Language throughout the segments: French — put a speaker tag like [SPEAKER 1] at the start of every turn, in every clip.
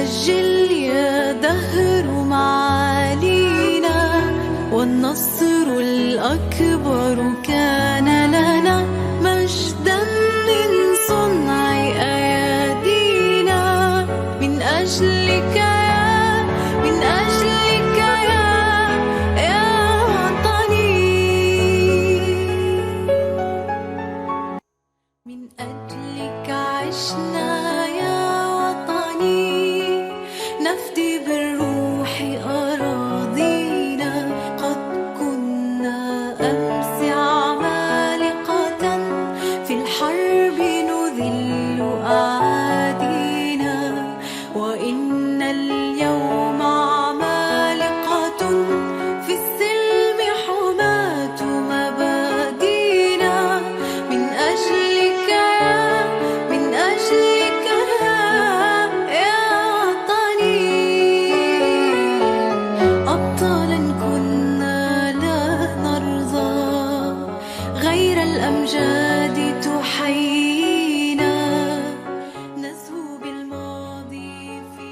[SPEAKER 1] سجل يا دهر معالينا والنصر الأكبر كان لنا مجدا من صنع أيادينا من أجلك يا وطني من أجلك عشنا يا وطني نفدي بالروح أراضينا قد كنا أمس عمالقة في الحرب نذل أعادينا وإن اليوم عمالقة في السلم حماة مبادينا من أجلك يا وطني أبطالا كنا لا نرضى غير الأمجاد تحيينا نزهو بالماضي في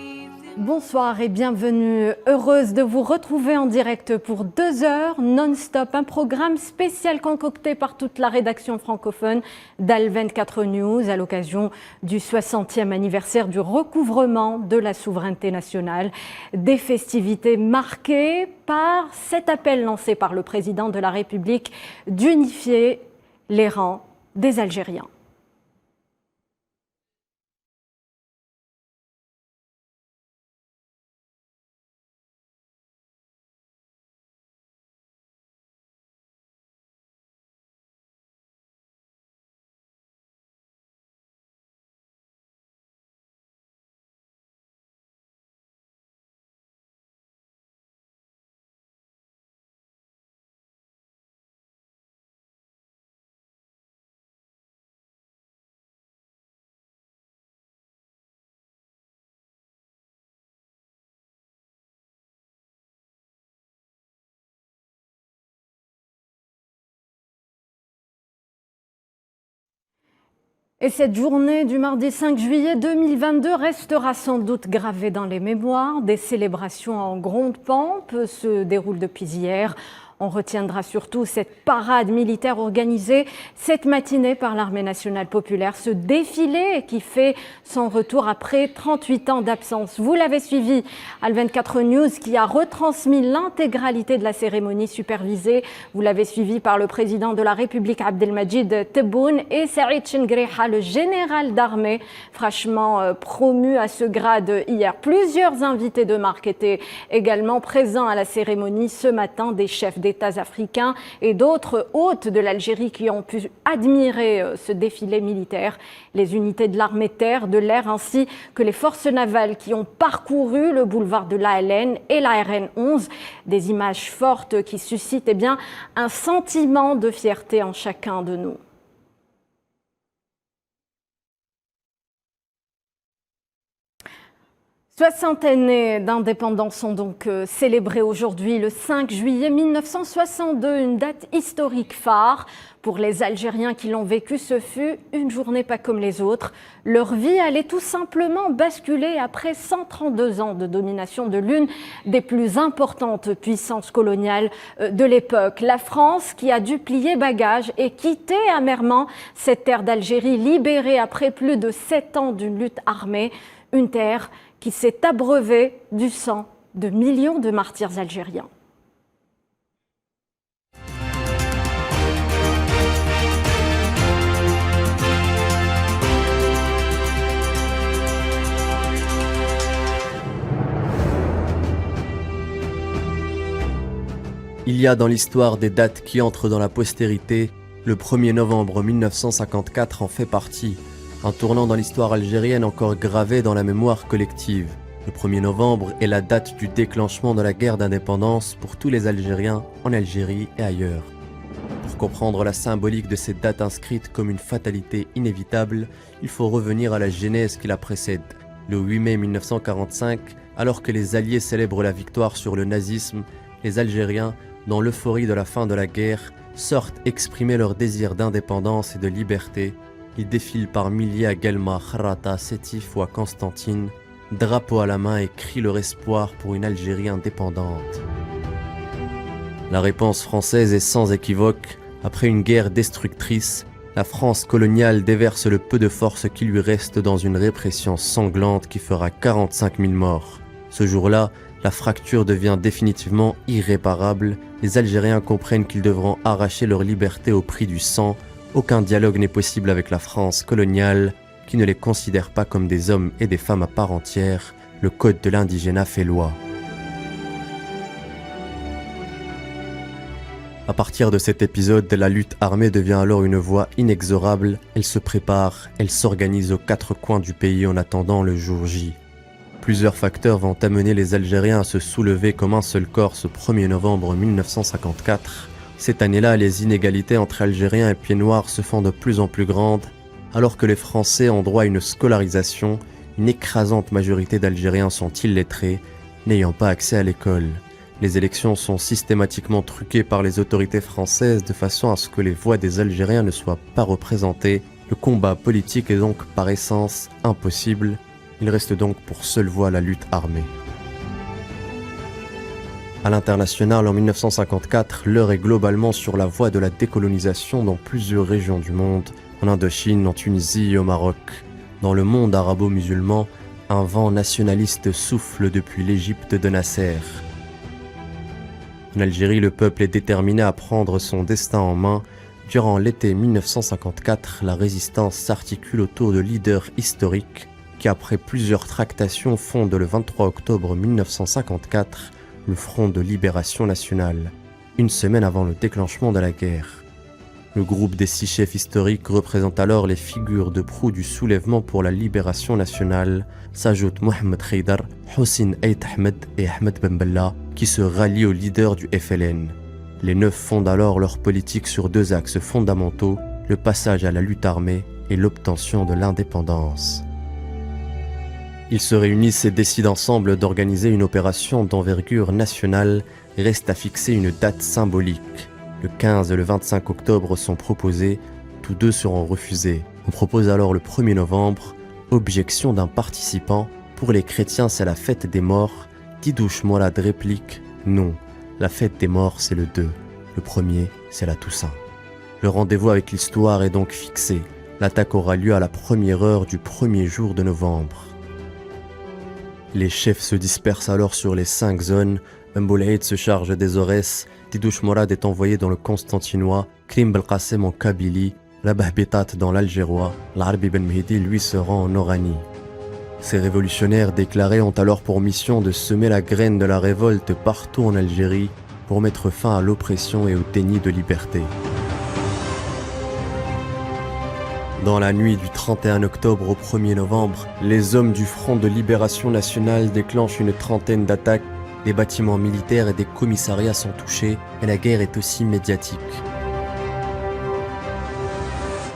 [SPEAKER 2] Bonsoir et bienvenue. Heureuse de vous retrouver en direct pour 2 heures non-stop. Un programme spécial concocté par toute la rédaction francophone d'Al24 News à l'occasion du 60e anniversaire du recouvrement de la souveraineté nationale. Des festivités marquées par cet appel lancé par le président de la République d'unifier les rangs des Algériens. Et cette journée du mardi 5 juillet 2022 restera sans doute gravée dans les mémoires. Des célébrations en grande pompe se déroulent depuis hier. On retiendra surtout cette parade militaire organisée cette matinée par l'Armée nationale populaire, ce défilé qui fait son retour après 38 ans d'absence. Vous l'avez suivi, Al24 News qui a retransmis l'intégralité de la cérémonie supervisée. Vous l'avez suivi par le président de la République Abdelmajid Tebboune et Saïd Chengriha, le général d'armée, fraîchement promu à ce grade hier. Plusieurs invités de marque étaient également présents à la cérémonie ce matin, des chefs d'États africains et d'autres hôtes de l'Algérie qui ont pu admirer ce défilé militaire. Les unités de l'armée terre, de l'air ainsi que les forces navales qui ont parcouru le boulevard de l'ALN et la RN 11. Des images fortes qui suscitent un sentiment de fierté en chacun de nous. Soixantaine d'indépendance sont donc célébrées aujourd'hui le 5 juillet 1962, une date historique phare. Pour les Algériens qui l'ont vécu, ce fut une journée pas comme les autres. Leur vie allait tout simplement basculer après 132 ans de domination de l'une des plus importantes puissances coloniales de l'époque. La France qui a dû plier bagages et quitter amèrement cette terre d'Algérie libérée après plus de 7 ans d'une lutte armée, une terre qui s'est abreuvée du sang de millions de martyrs algériens.
[SPEAKER 3] Il y a dans l'histoire des dates qui entrent dans la postérité. Le 1er novembre 1954 en fait partie. Un tournant dans l'histoire algérienne encore gravé dans la mémoire collective. Le 1er novembre est la date du déclenchement de la guerre d'indépendance pour tous les Algériens en Algérie et ailleurs. Pour comprendre la symbolique de cette date inscrite comme une fatalité inévitable, il faut revenir à la genèse qui la précède. Le 8 mai 1945, alors que les Alliés célèbrent la victoire sur le nazisme, les Algériens, dans l'euphorie de la fin de la guerre, sortent exprimer leur désir d'indépendance et de liberté. Ils défilent par milliers à Guelma, Kharrata, Sétif ou à Constantine. drapeau à la main et crient leur espoir pour une Algérie indépendante. La réponse française est sans équivoque. Après une guerre destructrice, la France coloniale déverse le peu de force qui lui reste dans une répression sanglante qui fera 45 000 morts. Ce jour-là, la fracture devient définitivement irréparable. Les Algériens comprennent qu'ils devront arracher leur liberté au prix du sang. Aucun dialogue n'est possible avec la France coloniale, qui ne les considère pas comme des hommes et des femmes à part entière. Le code de l'indigénat fait loi. À partir de cet épisode, la lutte armée devient alors une voie inexorable. Elle se prépare, elle s'organise aux quatre coins du pays en attendant le jour J. Plusieurs facteurs vont amener les Algériens à se soulever comme un seul corps ce 1er novembre 1954. Cette année-là, les inégalités entre Algériens et Pieds Noirs se font de plus en plus grandes. Alors que les Français ont droit à une scolarisation, une écrasante majorité d'Algériens sont illettrés, n'ayant pas accès à l'école. Les élections sont systématiquement truquées par les autorités françaises de façon à ce que les voix des Algériens ne soient pas représentées. Le combat politique est donc par essence impossible. Il reste donc pour seule voie la lutte armée. À l'international, en 1954, l'heure est globalement sur la voie de la décolonisation dans plusieurs régions du monde, en Indochine, en Tunisie et au Maroc. Dans le monde arabo-musulman, un vent nationaliste souffle depuis l'Égypte de Nasser. En Algérie, le peuple est déterminé à prendre son destin en main. Durant l'été 1954, la résistance s'articule autour de leaders historiques qui, après plusieurs tractations, fondent le 23 octobre 1954 le Front de Libération Nationale, une semaine avant le déclenchement de la guerre. Le groupe des 6 chefs historiques représente alors les figures de proue du soulèvement pour la libération nationale. S'ajoutent Mohamed Khaïdar, Hossein Ait Ahmed et Ahmed Ben Bella, qui se rallient aux leaders du FLN. Les 9 fondent alors leur politique sur 2 axes fondamentaux, le passage à la lutte armée et l'obtention de l'indépendance. Ils se réunissent et décident ensemble d'organiser une opération d'envergure nationale. Reste à fixer une date symbolique. Le 15 et le 25 octobre sont proposés, tous deux seront refusés. On propose alors le 1er novembre. Objection d'un participant, pour les chrétiens c'est la fête des morts. Tidouche Mourad réplique, non, la fête des morts c'est le 2, le 1er c'est la Toussaint. Le rendez-vous avec l'histoire est donc fixé. L'attaque aura lieu à la première heure du 1er jour de novembre. Les chefs se dispersent alors sur les 5 zones. Mboulaïd se charge des Aurès, Tidouche Mourad est envoyé dans le Constantinois, Krim Belkacem en Kabylie, Rabah Betat dans l'Algérois, l'Arbi Ben Mehdi lui se rend en Oranie. Ces révolutionnaires déclarés ont alors pour mission de semer la graine de la révolte partout en Algérie pour mettre fin à l'oppression et au déni de liberté. Dans la nuit du 31 octobre au 1er novembre, les hommes du Front de Libération Nationale déclenchent une trentaine d'attaques. Les bâtiments militaires et des commissariats sont touchés et la guerre est aussi médiatique.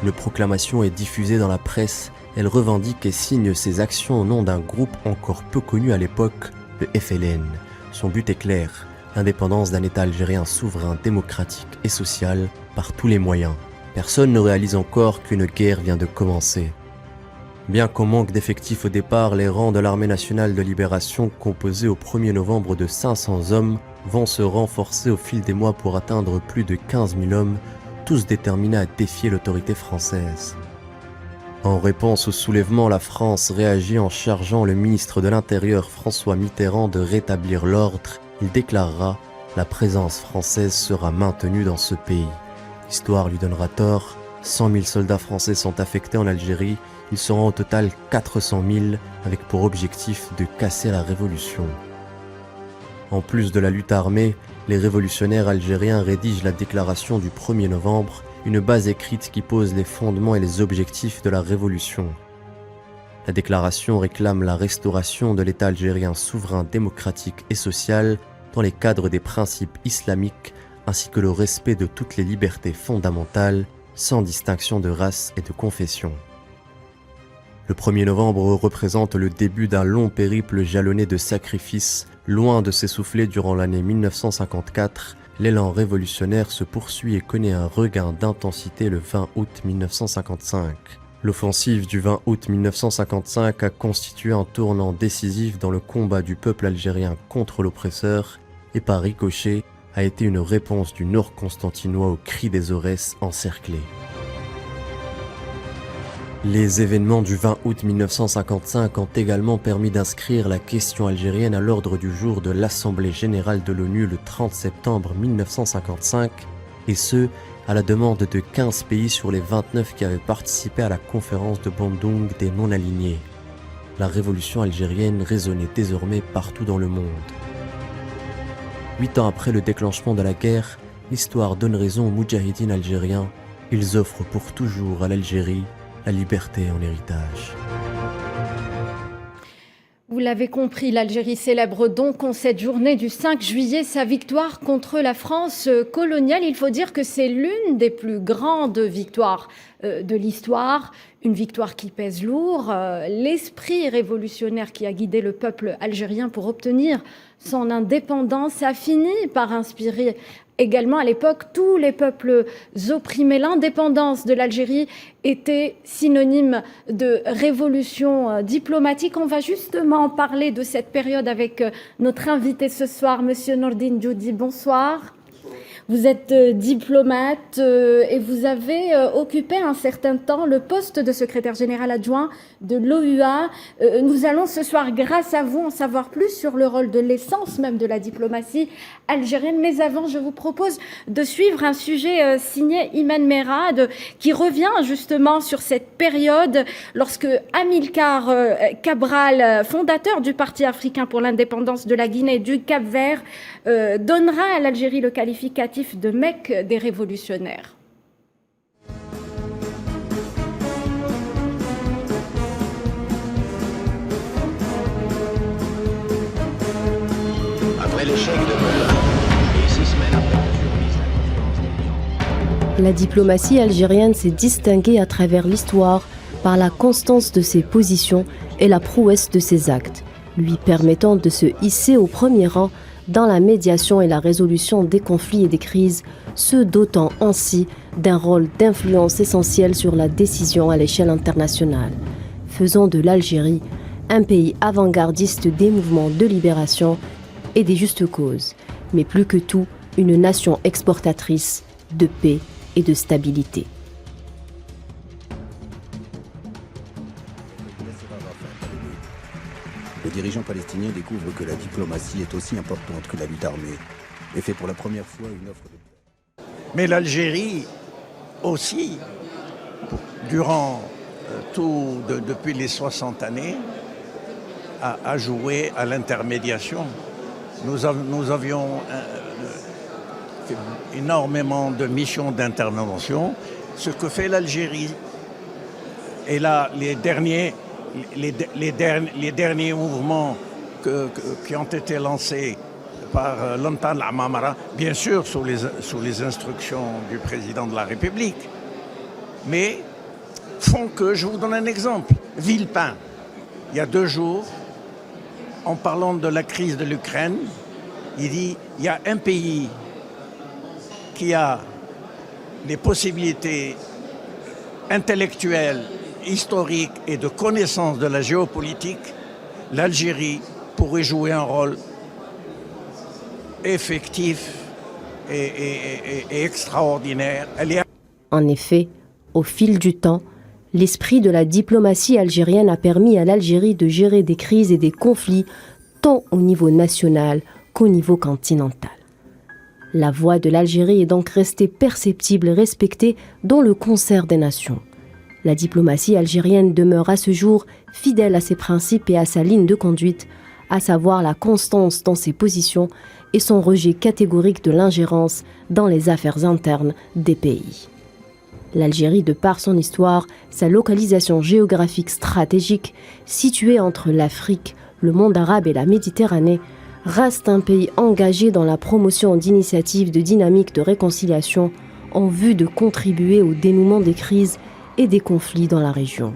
[SPEAKER 3] Une proclamation est diffusée dans la presse. Elle revendique et signe ses actions au nom d'un groupe encore peu connu à l'époque, le FLN. Son but est clair, l'indépendance d'un État algérien souverain, démocratique et social par tous les moyens. Personne ne réalise encore qu'une guerre vient de commencer. Bien qu'en manque d'effectifs au départ, les rangs de l'armée nationale de libération, composés au 1er novembre de 500 hommes, vont se renforcer au fil des mois pour atteindre plus de 15 000 hommes, tous déterminés à défier l'autorité française. En réponse au soulèvement, la France réagit en chargeant le ministre de l'Intérieur François Mitterrand de rétablir l'ordre. Il déclarera « La présence française sera maintenue dans ce pays ». L'histoire lui donnera tort, 100 000 soldats français sont affectés en Algérie, ils seront au total 400 000 avec pour objectif de casser la révolution. En plus de la lutte armée, les révolutionnaires algériens rédigent la déclaration du 1er novembre, une base écrite qui pose les fondements et les objectifs de la révolution. La déclaration réclame la restauration de l'État algérien souverain, démocratique et social dans les cadres des principes islamiques ainsi que le respect de toutes les libertés fondamentales, sans distinction de race et de confession. Le 1er novembre représente le début d'un long périple jalonné de sacrifices. Loin de s'essouffler durant l'année 1954, l'élan révolutionnaire se poursuit et connaît un regain d'intensité le 20 août 1955. L'offensive du 20 août 1955 a constitué un tournant décisif dans le combat du peuple algérien contre l'oppresseur et par ricochet a été une réponse du nord constantinois au cri des Aurès encerclés. Les événements du 20 août 1955 ont également permis d'inscrire la question algérienne à l'ordre du jour de l'Assemblée générale de l'ONU le 30 septembre 1955, et ce, à la demande de 15 pays sur les 29 qui avaient participé à la conférence de Bandung des non-alignés. La révolution algérienne résonnait désormais partout dans le monde. 8 ans après le déclenchement de la guerre, l'histoire donne raison aux moudjahidines algériens. Ils offrent pour toujours à l'Algérie la liberté en héritage.
[SPEAKER 2] Vous l'avez compris, l'Algérie célèbre donc en cette journée du 5 juillet sa victoire contre la France coloniale. Il faut dire que c'est l'une des plus grandes victoires de l'histoire, une victoire qui pèse lourd. L'esprit révolutionnaire qui a guidé le peuple algérien pour obtenir son indépendance a fini par inspirer également à l'époque tous les peuples opprimés. L'indépendance de l'Algérie était synonyme de révolution diplomatique. On va justement parler de cette période avec notre invité ce soir, Monsieur Nordine Djoudi. Bonsoir. Vous êtes diplomate et vous avez occupé un certain temps le poste de secrétaire général adjoint de l'OUA. Nous allons ce soir, grâce à vous, en savoir plus sur le rôle de l'essence même de la diplomatie algérienne. Mais avant, je vous propose de suivre un sujet signé Iman Merad qui revient justement sur cette période lorsque Amilcar Cabral, fondateur du Parti africain pour l'indépendance de la Guinée et du Cap-Vert, donnera à l'Algérie le qualificatif de Mecque des révolutionnaires.
[SPEAKER 4] Après l'échec de Melun et 6 semaines après
[SPEAKER 5] la diplomatie algérienne s'est distinguée à travers l'histoire par la constance de ses positions et la prouesse de ses actes, lui permettant de se hisser au premier rang dans la médiation et la résolution des conflits et des crises, se dotant ainsi d'un rôle d'influence essentiel sur la décision à l'échelle internationale, faisant de l'Algérie un pays avant-gardiste des mouvements de libération et des justes causes, mais plus que tout, une nation exportatrice de paix et de stabilité.
[SPEAKER 6] Les dirigeants palestiniens découvrent que la diplomatie est aussi importante que la lutte armée et fait pour la première fois une offre de paix.
[SPEAKER 7] Mais l'Algérie aussi, durant depuis les 60 années, a joué à l'intermédiation. Nous avions énormément de missions d'intervention. Ce que fait l'Algérie, et là, les derniers mouvements qui ont été lancés par l'Entente Amamara, bien sûr sous les instructions du président de la République, mais font que, je vous donne un exemple, Villepin, il y a 2 jours, en parlant de la crise de l'Ukraine, il dit il y a un pays qui a les possibilités intellectuelles, historique et de connaissance de la géopolitique, l'Algérie pourrait jouer un rôle effectif et extraordinaire.
[SPEAKER 5] En effet, au fil du temps, l'esprit de la diplomatie algérienne a permis à l'Algérie de gérer des crises et des conflits tant au niveau national qu'au niveau continental. La voix de l'Algérie est donc restée perceptible et respectée dans le concert des nations. La diplomatie algérienne demeure à ce jour fidèle à ses principes et à sa ligne de conduite, à savoir la constance dans ses positions et son rejet catégorique de l'ingérence dans les affaires internes des pays. L'Algérie, de par son histoire, sa localisation géographique stratégique, située entre l'Afrique, le monde arabe et la Méditerranée, reste un pays engagé dans la promotion d'initiatives de dynamique de réconciliation en vue de contribuer au dénouement des crises et des conflits dans la région.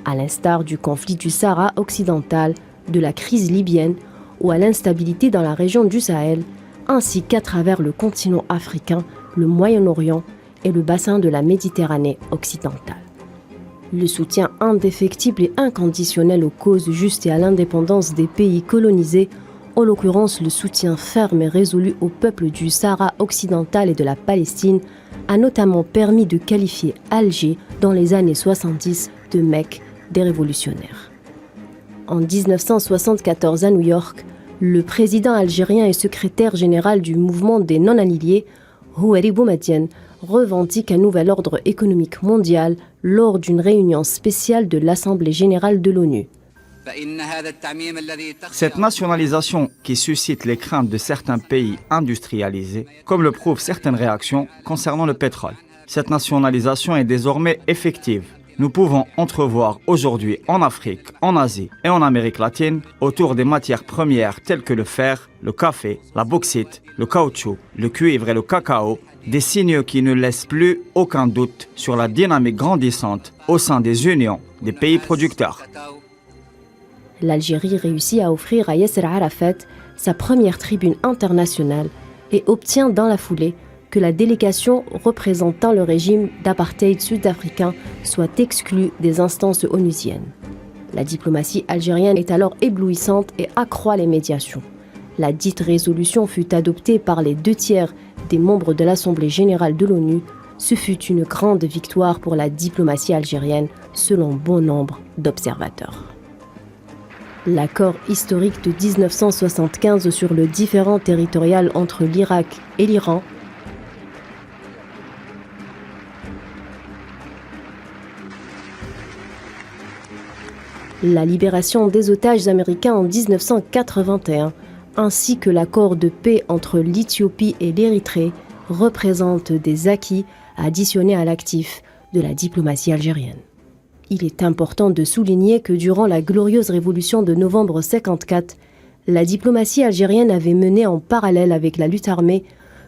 [SPEAKER 5] À l'instar du conflit du Sahara occidental, de la crise libyenne ou à l'instabilité dans la région du Sahel, ainsi qu'à travers le continent africain, le Moyen-Orient et le bassin de la Méditerranée occidentale. Le soutien indéfectible et inconditionnel aux causes justes et à l'indépendance des pays colonisés, en l'occurrence le soutien ferme et résolu au peuple du Sahara occidental et de la Palestine, a notamment permis de qualifier Alger dans les années 70 de Mecque des révolutionnaires. En 1974 à New York, le président algérien et secrétaire général du mouvement des non-alignés, Houari Boumedienne, revendique un nouvel ordre économique mondial lors d'une réunion spéciale de l'Assemblée générale de l'ONU.
[SPEAKER 8] Cette nationalisation qui suscite les craintes de certains pays industrialisés, comme le prouvent certaines réactions concernant le pétrole. Cette nationalisation est désormais effective. Nous pouvons entrevoir aujourd'hui en Afrique, en Asie et en Amérique latine, autour des matières premières telles que le fer, le café, la bauxite, le caoutchouc, le cuivre et le cacao, des signes qui ne laissent plus aucun doute sur la dynamique grandissante au sein des unions des pays producteurs.
[SPEAKER 5] L'Algérie réussit à offrir à Yasser Arafat sa première tribune internationale et obtient dans la foulée que la délégation représentant le régime d'apartheid sud-africain soit exclue des instances onusiennes. La diplomatie algérienne est alors éblouissante et accroît les médiations. La dite résolution fut adoptée par les 2/3 des membres de l'Assemblée générale de l'ONU. Ce fut une grande victoire pour la diplomatie algérienne, selon bon nombre d'observateurs. L'accord historique de 1975 sur le différend territorial entre l'Irak et l'Iran la libération des otages américains en 1981, ainsi que l'accord de paix entre l'Éthiopie et l'Érythrée représentent des acquis additionnés à l'actif de la diplomatie algérienne. Il est important de souligner que durant la glorieuse révolution de novembre 1954, la diplomatie algérienne avait mené en parallèle avec la lutte armée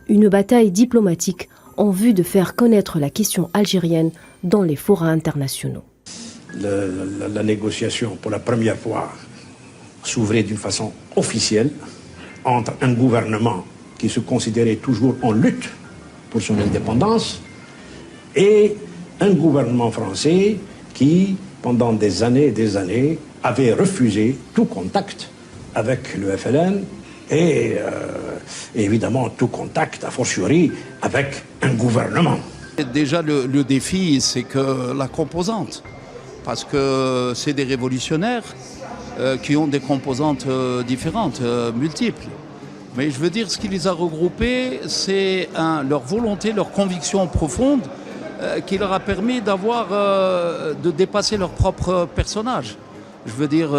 [SPEAKER 5] une bataille diplomatique en vue de faire connaître la question algérienne dans les forats internationaux.
[SPEAKER 9] La négociation, pour la première fois, s'ouvrait d'une façon officielle entre un gouvernement qui se considérait toujours en lutte pour son indépendance et un gouvernement français qui, pendant des années, avait refusé tout contact avec le FLN et évidemment tout contact, a fortiori, avec un gouvernement.
[SPEAKER 10] Déjà, le défi, c'est que la composante. Parce que c'est des révolutionnaires qui ont des composantes différentes, multiples. Mais je veux dire, ce qui les a regroupés, c'est leur volonté, leur conviction profonde qui leur a permis de dépasser leur propre personnage. Je veux dire,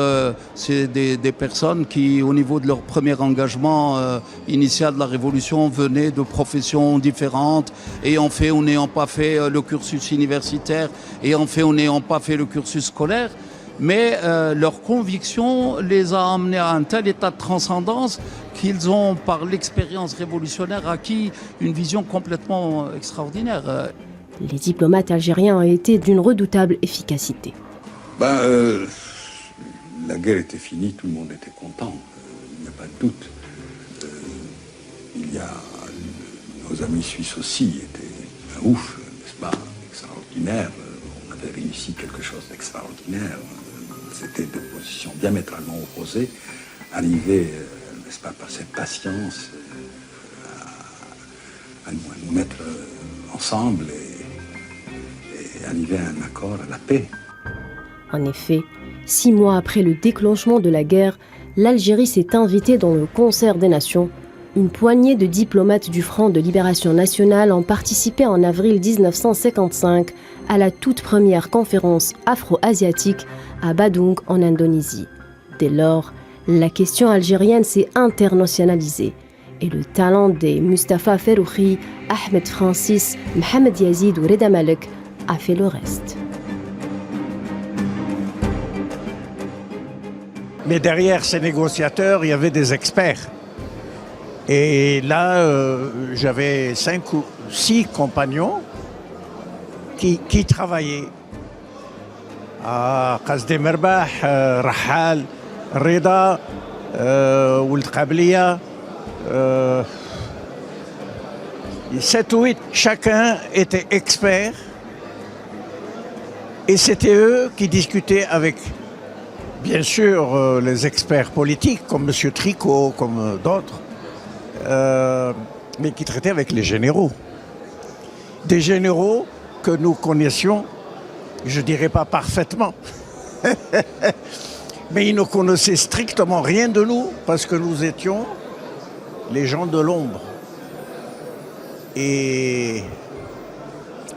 [SPEAKER 10] c'est des personnes qui, au niveau de leur premier engagement initial de la Révolution, venaient de professions différentes, ayant fait ou n'ayant pas fait le cursus universitaire, ayant fait ou n'ayant pas fait le cursus scolaire. Mais leur conviction les a amenés à un tel état de transcendance qu'ils ont, par l'expérience révolutionnaire, acquis une vision complètement extraordinaire.
[SPEAKER 5] Les diplomates algériens ont été d'une redoutable efficacité.
[SPEAKER 6] La guerre était finie, tout le monde était content, il n'y a pas de doute. Nos amis suisses aussi étaient ouf, n'est-ce pas, extraordinaire. On avait réussi quelque chose d'extraordinaire. C'était deux positions diamétralement opposées, arriver, n'est-ce pas, par cette patience à nous mettre ensemble et arriver à un accord, à la paix.
[SPEAKER 5] En effet, 6 mois après le déclenchement de la guerre, l'Algérie s'est invitée dans le concert des nations. Une poignée de diplomates du Front de Libération Nationale ont participé en avril 1955 à la toute première conférence afro-asiatique à Badung en Indonésie. Dès lors, la question algérienne s'est internationalisée et le talent des Mustafa Ferroukhi, Ahmed Francis, Mohamed Yazid ou Reda Malek a fait le reste.
[SPEAKER 7] Mais derrière ces négociateurs, il y avait des experts. Et là, j'avais 5 ou 6 compagnons qui travaillaient. Qasdem Merbah, Rahal, Reda, Ould Qabliya, 7 ou 8. Chacun était expert Et c'était eux qui discutaient avec, bien sûr, les experts politiques, comme M. Tricot, comme d'autres, mais qui traitaient avec les généraux. Des généraux que nous connaissions, je ne dirais pas parfaitement, mais ils ne connaissaient strictement rien de nous, parce que nous étions les gens de l'ombre. Et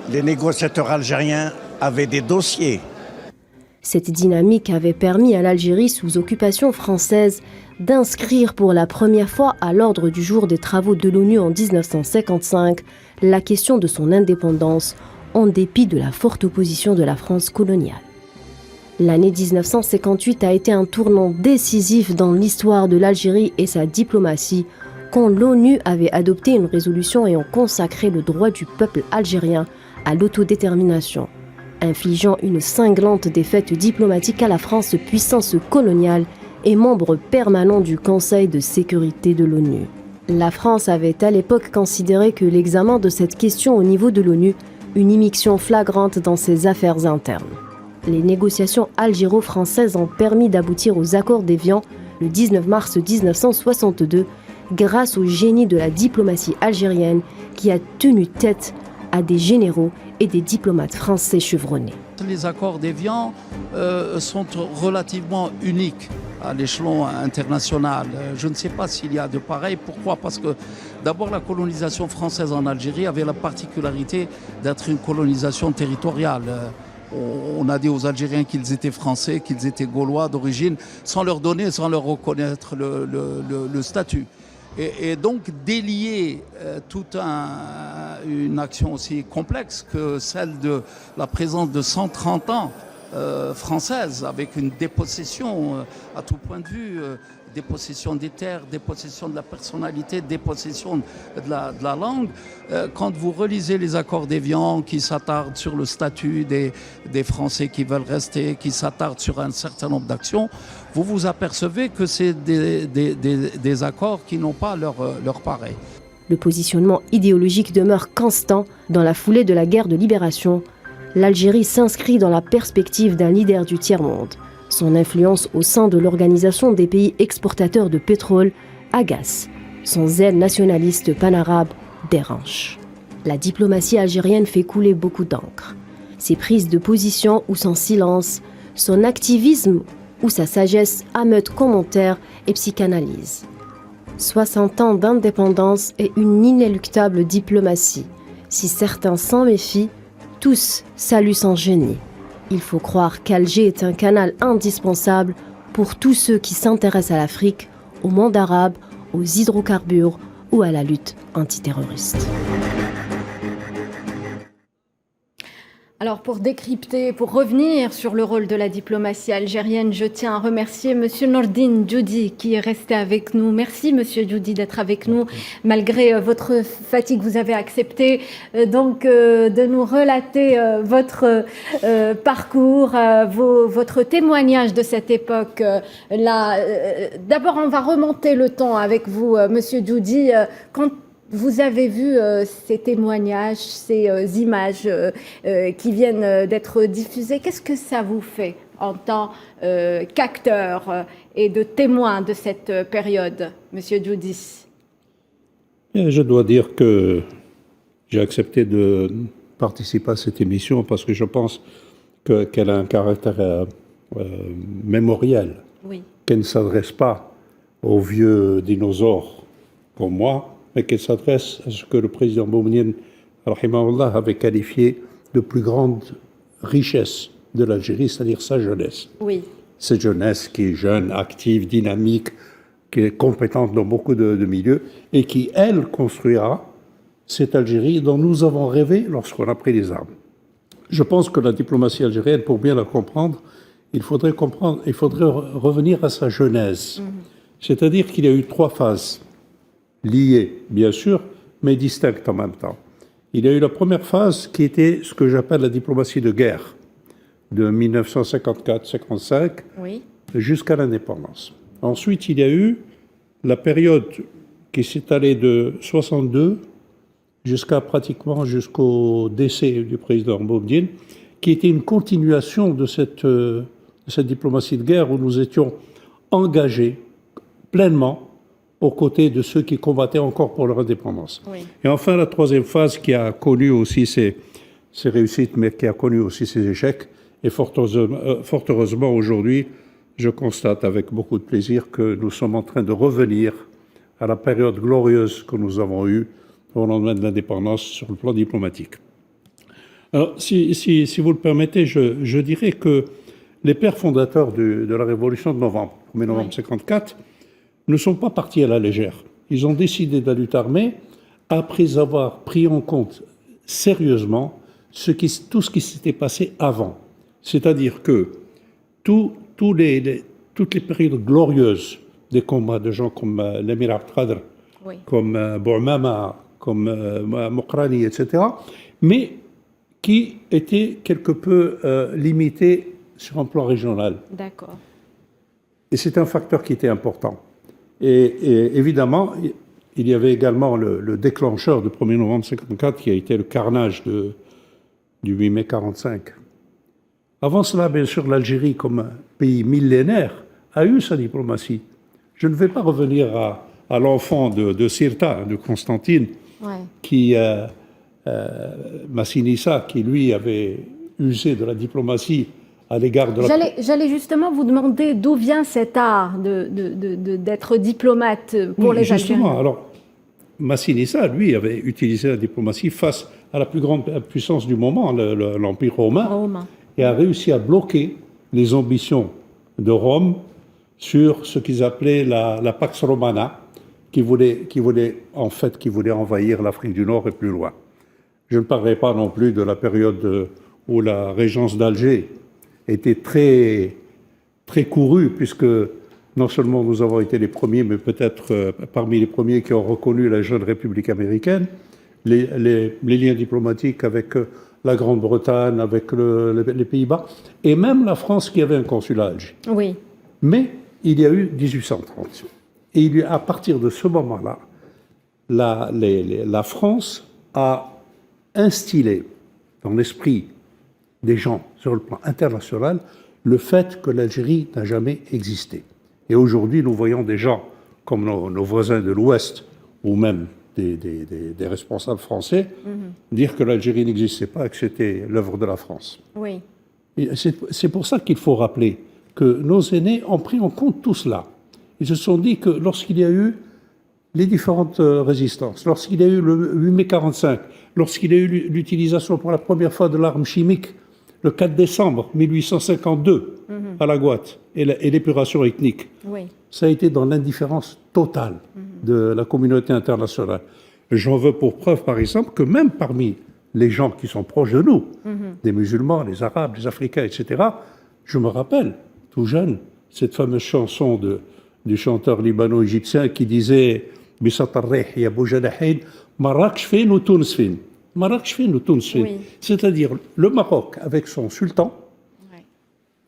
[SPEAKER 7] les négociateurs algériens avaient des dossiers.
[SPEAKER 5] Cette dynamique avait permis à l'Algérie sous occupation française d'inscrire pour la première fois à l'ordre du jour des travaux de l'ONU en 1955 la question de son indépendance, en dépit de la forte opposition de la France coloniale. L'année 1958 a été un tournant décisif dans l'histoire de l'Algérie et sa diplomatie, quand l'ONU avait adopté une résolution ayant consacré le droit du peuple algérien à l'autodétermination, infligeant une cinglante défaite diplomatique à la France, puissance coloniale et membre permanent du Conseil de sécurité de l'ONU. La France avait à l'époque considéré que l'examen de cette question au niveau de l'ONU, une immixtion flagrante dans ses affaires internes. Les négociations algéro-françaises ont permis d'aboutir aux accords d'Évian le 19 mars 1962, grâce au génie de la diplomatie algérienne qui a tenu tête à des généraux et des diplomates français chevronnés.
[SPEAKER 10] Les accords d'Évian sont relativement uniques à l'échelon international. Je ne sais pas s'il y a de pareil. Pourquoi? Parce que d'abord la colonisation française en Algérie avait la particularité d'être une colonisation territoriale. On a dit aux Algériens qu'ils étaient français, qu'ils étaient gaulois d'origine, sans leur donner, sans leur reconnaître le statut. Et donc délier toute une action aussi complexe que celle de la présence de 130 ans française, avec une dépossession à tout point de vue, dépossession des terres, dépossession de la personnalité, dépossession de la langue. Quand vous relisez les accords d'Évian qui s'attardent sur le statut des Français qui veulent rester, qui s'attardent sur un certain nombre d'actions, vous vous apercevez que c'est des accords qui n'ont pas leur pareil.
[SPEAKER 5] Le positionnement idéologique demeure constant dans la foulée de la guerre de libération. L'Algérie s'inscrit dans la perspective d'un leader du tiers-monde. Son influence au sein de l'Organisation des pays exportateurs de pétrole agace. Son zèle nationaliste panarabe dérange. La diplomatie algérienne fait couler beaucoup d'encre. Ses prises de position ou son silence, son activisme ou sa sagesse ameutent commentaires et psychanalyse. 60 ans d'indépendance et une inéluctable diplomatie. Si certains s'en méfient, tous saluent son génie. Il faut croire qu'Alger est un canal indispensable pour tous ceux qui s'intéressent à l'Afrique, au monde arabe, aux hydrocarbures ou à la lutte antiterroriste.
[SPEAKER 2] Alors pour décrypter, pour revenir sur le rôle de la diplomatie algérienne, je tiens à remercier Monsieur Nordine Djoudi qui est resté avec nous. Merci Monsieur Djoudi d'être avec nous. Malgré votre fatigue, vous avez accepté de nous relater votre parcours, votre témoignage de cette époque. D'abord, on va remonter le temps avec vous, Monsieur Djoudi. Quand vous avez vu ces témoignages, ces images qui viennent d'être diffusées. Qu'est-ce que ça vous fait en tant qu'acteur et de témoin de cette période, Monsieur Djoudi?
[SPEAKER 11] Je dois dire que j'ai accepté de participer à cette émission parce que je pense qu'elle a un caractère mémoriel, oui. Qu'elle ne s'adresse pas aux vieux dinosaures comme moi, mais qu'elle s'adresse à ce que le président Boumedienne, rahimahullah, avait qualifié de plus grande richesse de l'Algérie, c'est-à-dire sa jeunesse. Oui. Cette jeunesse qui est jeune, active, dynamique, qui est compétente dans beaucoup de milieux, et qui, elle, construira cette Algérie dont nous avons rêvé lorsqu'on a pris les armes. Je pense que la diplomatie algérienne, pour bien la comprendre, il faudrait revenir à sa genèse. C'est-à-dire qu'il y a eu 3 phases. Liées, bien sûr, mais distinctes en même temps. Il y a eu la première phase qui était ce que j'appelle la diplomatie de guerre, de 1954-55 oui. Jusqu'à l'indépendance. Ensuite, il y a eu la période qui s'est allée de 62 jusqu'au décès du président Boumedienne, qui était une continuation de cette diplomatie de guerre où nous étions engagés pleinement aux côtés de ceux qui combattaient encore pour leur indépendance.
[SPEAKER 2] Oui.
[SPEAKER 11] Et enfin, la troisième phase qui a connu aussi ses réussites, mais qui a connu aussi ses échecs, et fort heureusement aujourd'hui, je constate avec beaucoup de plaisir que nous sommes en train de revenir à la période glorieuse que nous avons eue au lendemain de l'indépendance sur le plan diplomatique. Alors, si vous le permettez, je dirais que les pères fondateurs de la Révolution de novembre, 1er novembre 1954, ne sont pas partis à la légère. Ils ont décidé de la lutte armée après avoir pris en compte sérieusement tout ce qui s'était passé avant. C'est-à-dire que toutes les périodes glorieuses des combats de gens comme l'émir Abdelkader, comme Bouamama, comme Mokrani, etc., mais qui étaient quelque peu limités sur un plan régional.
[SPEAKER 2] D'accord.
[SPEAKER 11] Et c'est un facteur qui était important. Et évidemment, il y avait également le déclencheur du 1er novembre 1954 qui a été le carnage du 8 mai 1945. Avant cela, bien sûr, l'Algérie, comme un pays millénaire, a eu sa diplomatie. Je ne vais pas revenir à l'enfant de Sirta, de Constantine, qui, Massinissa, qui lui avait usé de la diplomatie à l'égard de la...
[SPEAKER 2] J'allais justement vous demander d'où vient cet art d'être diplomate pour les Algériens.
[SPEAKER 11] Justement, alors, Massinissa, lui, avait utilisé la diplomatie face à la plus grande puissance du moment, l'Empire romain, et a réussi à bloquer les ambitions de Rome sur ce qu'ils appelaient la Pax Romana, qui voulait envahir l'Afrique du Nord et plus loin. Je ne parlerai pas non plus de la période où la régence d'Alger était très, très courue, puisque non seulement nous avons été les premiers, mais peut-être parmi les premiers qui ont reconnu la jeune République américaine, les liens diplomatiques avec la Grande-Bretagne, avec les Pays-Bas, et même la France qui avait un consulat à Alger.
[SPEAKER 2] Oui.
[SPEAKER 11] Mais il y a eu 1830. Et à partir de ce moment-là, la France a instillé dans l'esprit des gens sur le plan international le fait que l'Algérie n'a jamais existé. Et aujourd'hui, nous voyons des gens comme nos voisins de l'Ouest, ou même des responsables français, dire que l'Algérie n'existait pas et que c'était l'œuvre de la France.
[SPEAKER 2] Oui.
[SPEAKER 11] C'est pour ça qu'il faut rappeler que nos aînés ont pris en compte tout cela. Ils se sont dit que lorsqu'il y a eu les différentes résistances, lorsqu'il y a eu le 8 mai 1945, lorsqu'il y a eu l'utilisation pour la première fois de l'arme chimique, le 4 décembre 1852, à la Goîte, et l'épuration ethnique, ça a été dans l'indifférence totale de la communauté internationale. J'en veux pour preuve, par exemple, que même parmi les gens qui sont proches de nous, des musulmans, les arabes, les africains, etc., je me rappelle, tout jeune, cette fameuse chanson du chanteur libano-égyptien qui disait « Bisatarreh ya boujadahin, Marak shfin ou Tunis fin ». Marak shfin ou Tunis fin. C'est-à-dire le Maroc avec son sultan,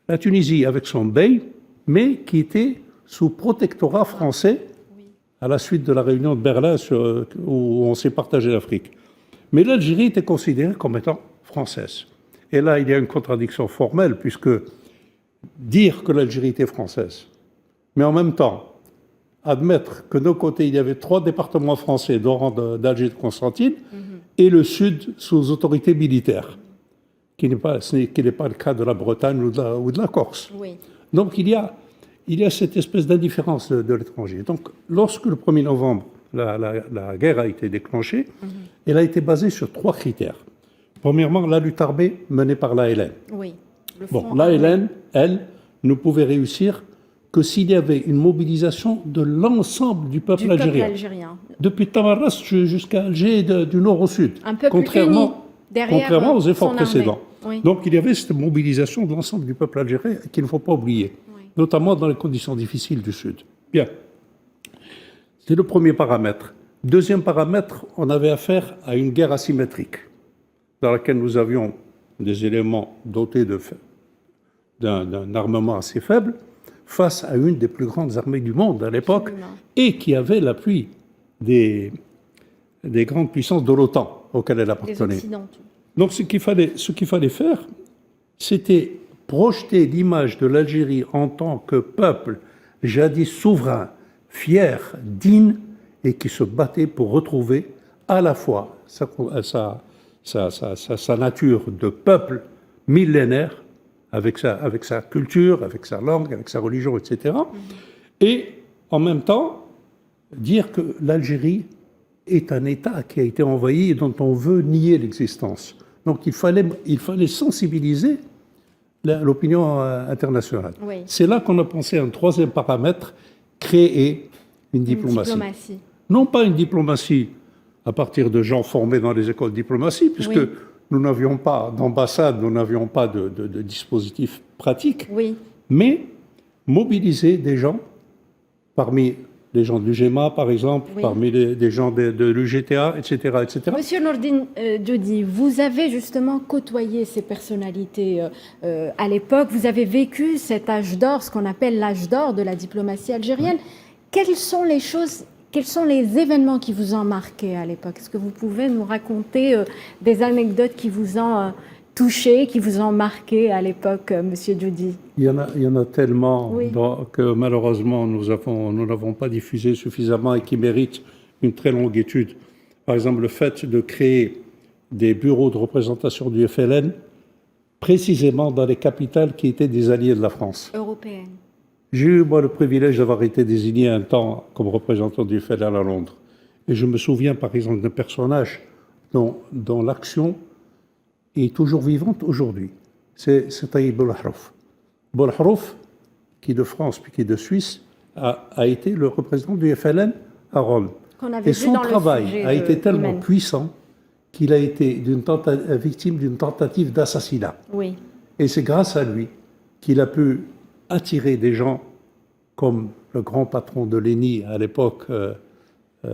[SPEAKER 11] la Tunisie avec son bey, mais qui était sous protectorat français à la suite de la réunion de Berlin où on s'est partagé l'Afrique. Mais l'Algérie était considérée comme étant française. Et là, il y a une contradiction formelle, puisque dire que l'Algérie était française, mais en même temps, admettre que de nos côtés, il y avait 3 départements français, d'Oran, d'Alger et de Constantine, et le Sud sous autorité militaire, qui n'est pas le cas de la Bretagne ou de la Corse. Donc il y a cette espèce d'indifférence de l'étranger. Donc lorsque le 1er novembre, la guerre a été déclenchée, elle a été basée sur 3 critères. Premièrement, la lutte armée menée par l'ALN. Bon, l'ALN, elle, ne pouvait réussir que s'il y avait une mobilisation de l'ensemble du peuple algérien. Depuis Tamarras jusqu'à Alger, du nord au sud.
[SPEAKER 2] Un peuple contrairement
[SPEAKER 11] aux efforts précédents. Donc il y avait cette mobilisation de l'ensemble du peuple algérien qu'il ne faut pas oublier, notamment dans les conditions difficiles du sud. Bien. C'est le premier paramètre. Deuxième paramètre, on avait affaire à une guerre asymétrique, dans laquelle nous avions des éléments dotés d'un armement assez faible, face à une des plus grandes armées du monde à l'époque, et qui avait l'appui des grandes puissances de l'OTAN auxquelles elle appartenait. Donc ce qu'il fallait faire, c'était projeter l'image de l'Algérie en tant que peuple jadis souverain, fier, digne, et qui se battait pour retrouver à la fois sa nature de peuple millénaire, avec sa culture, avec sa langue, avec sa religion, etc. Et en même temps, dire que l'Algérie est un État qui a été envahi et dont on veut nier l'existence. Donc il fallait sensibiliser l'opinion internationale.
[SPEAKER 2] Oui.
[SPEAKER 11] C'est là qu'on a pensé à un troisième paramètre, créer une diplomatie. Non pas une diplomatie à partir de gens formés dans les écoles de diplomatie, puisque
[SPEAKER 2] oui.
[SPEAKER 11] nous n'avions pas d'ambassade, nous n'avions pas de dispositif pratique,
[SPEAKER 2] oui.
[SPEAKER 11] mais mobiliser des gens, parmi les gens du GEMA par exemple, oui. parmi des gens de l'UGTA, etc., etc.
[SPEAKER 2] Monsieur Nourdine Djoudi, vous avez justement côtoyé ces personnalités à l'époque, vous avez vécu cet âge d'or, ce qu'on appelle l'âge d'or de la diplomatie algérienne. Quelles sont les choses, quels sont les événements qui vous ont marqué à l'époque? Est-ce que vous pouvez nous raconter des anecdotes qui vous ont touché, qui vous ont marqué à l'époque, Monsieur Djoudi?
[SPEAKER 11] Il y en a tellement
[SPEAKER 2] oui.
[SPEAKER 11] que malheureusement nous n'avons pas diffusé suffisamment et qui méritent une très longue étude. Par exemple, le fait de créer des bureaux de représentation du FLN précisément dans les capitales qui étaient des alliés de la France.
[SPEAKER 2] Européennes.
[SPEAKER 11] J'ai eu, moi, le privilège d'avoir été désigné un temps comme représentant du FLN à Londres. Et je me souviens, par exemple, d'un personnage dont l'action est toujours vivante aujourd'hui. C'est Taïb Boulahrouf. Boulahrouf, qui est de France puis qui est de Suisse, a été le représentant du FLN à Rome. Et son travail a été tellement puissant qu'il a été victime d'une tentative d'assassinat.
[SPEAKER 2] Oui.
[SPEAKER 11] Et c'est grâce à lui qu'il a pu attirer des gens comme le grand patron de l'ENI à l'époque, j'ai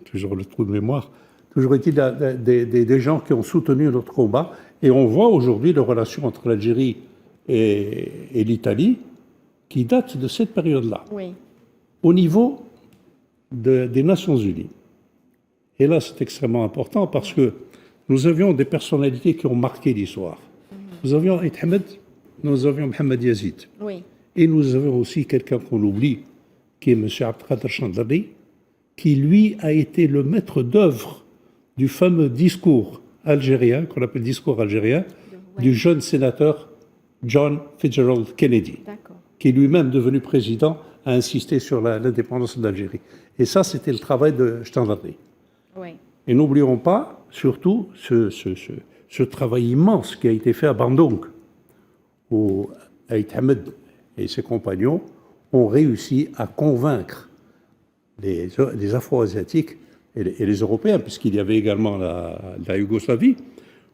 [SPEAKER 11] toujours le trou de mémoire, toujours est-il des gens qui ont soutenu notre combat, et on voit aujourd'hui les relations entre l'Algérie et l'Italie qui datent de cette période-là.
[SPEAKER 2] Oui.
[SPEAKER 11] Au niveau des Nations Unies. Et là, c'est extrêmement important parce que nous avions des personnalités qui ont marqué l'histoire. Nous avions Aït Hamed, nous avions Mohamed Yazid.
[SPEAKER 2] Oui.
[SPEAKER 11] Et nous avons aussi quelqu'un qu'on oublie, qui est M. Abdelkader Chandali, qui, lui, a été le maître d'œuvre du fameux discours algérien, qu'on appelle discours algérien, du jeune sénateur John Fitzgerald Kennedy, qui est lui-même devenu président, a insisté sur l'indépendance de l'Algérie. Et ça, c'était le travail de Chandali.
[SPEAKER 2] Oui.
[SPEAKER 11] Et n'oublions pas, surtout, ce travail immense qui a été fait à Bandung, où Aït Hamed et ses compagnons ont réussi à convaincre les Afro-Asiatiques et les Européens, puisqu'il y avait également la Yougoslavie,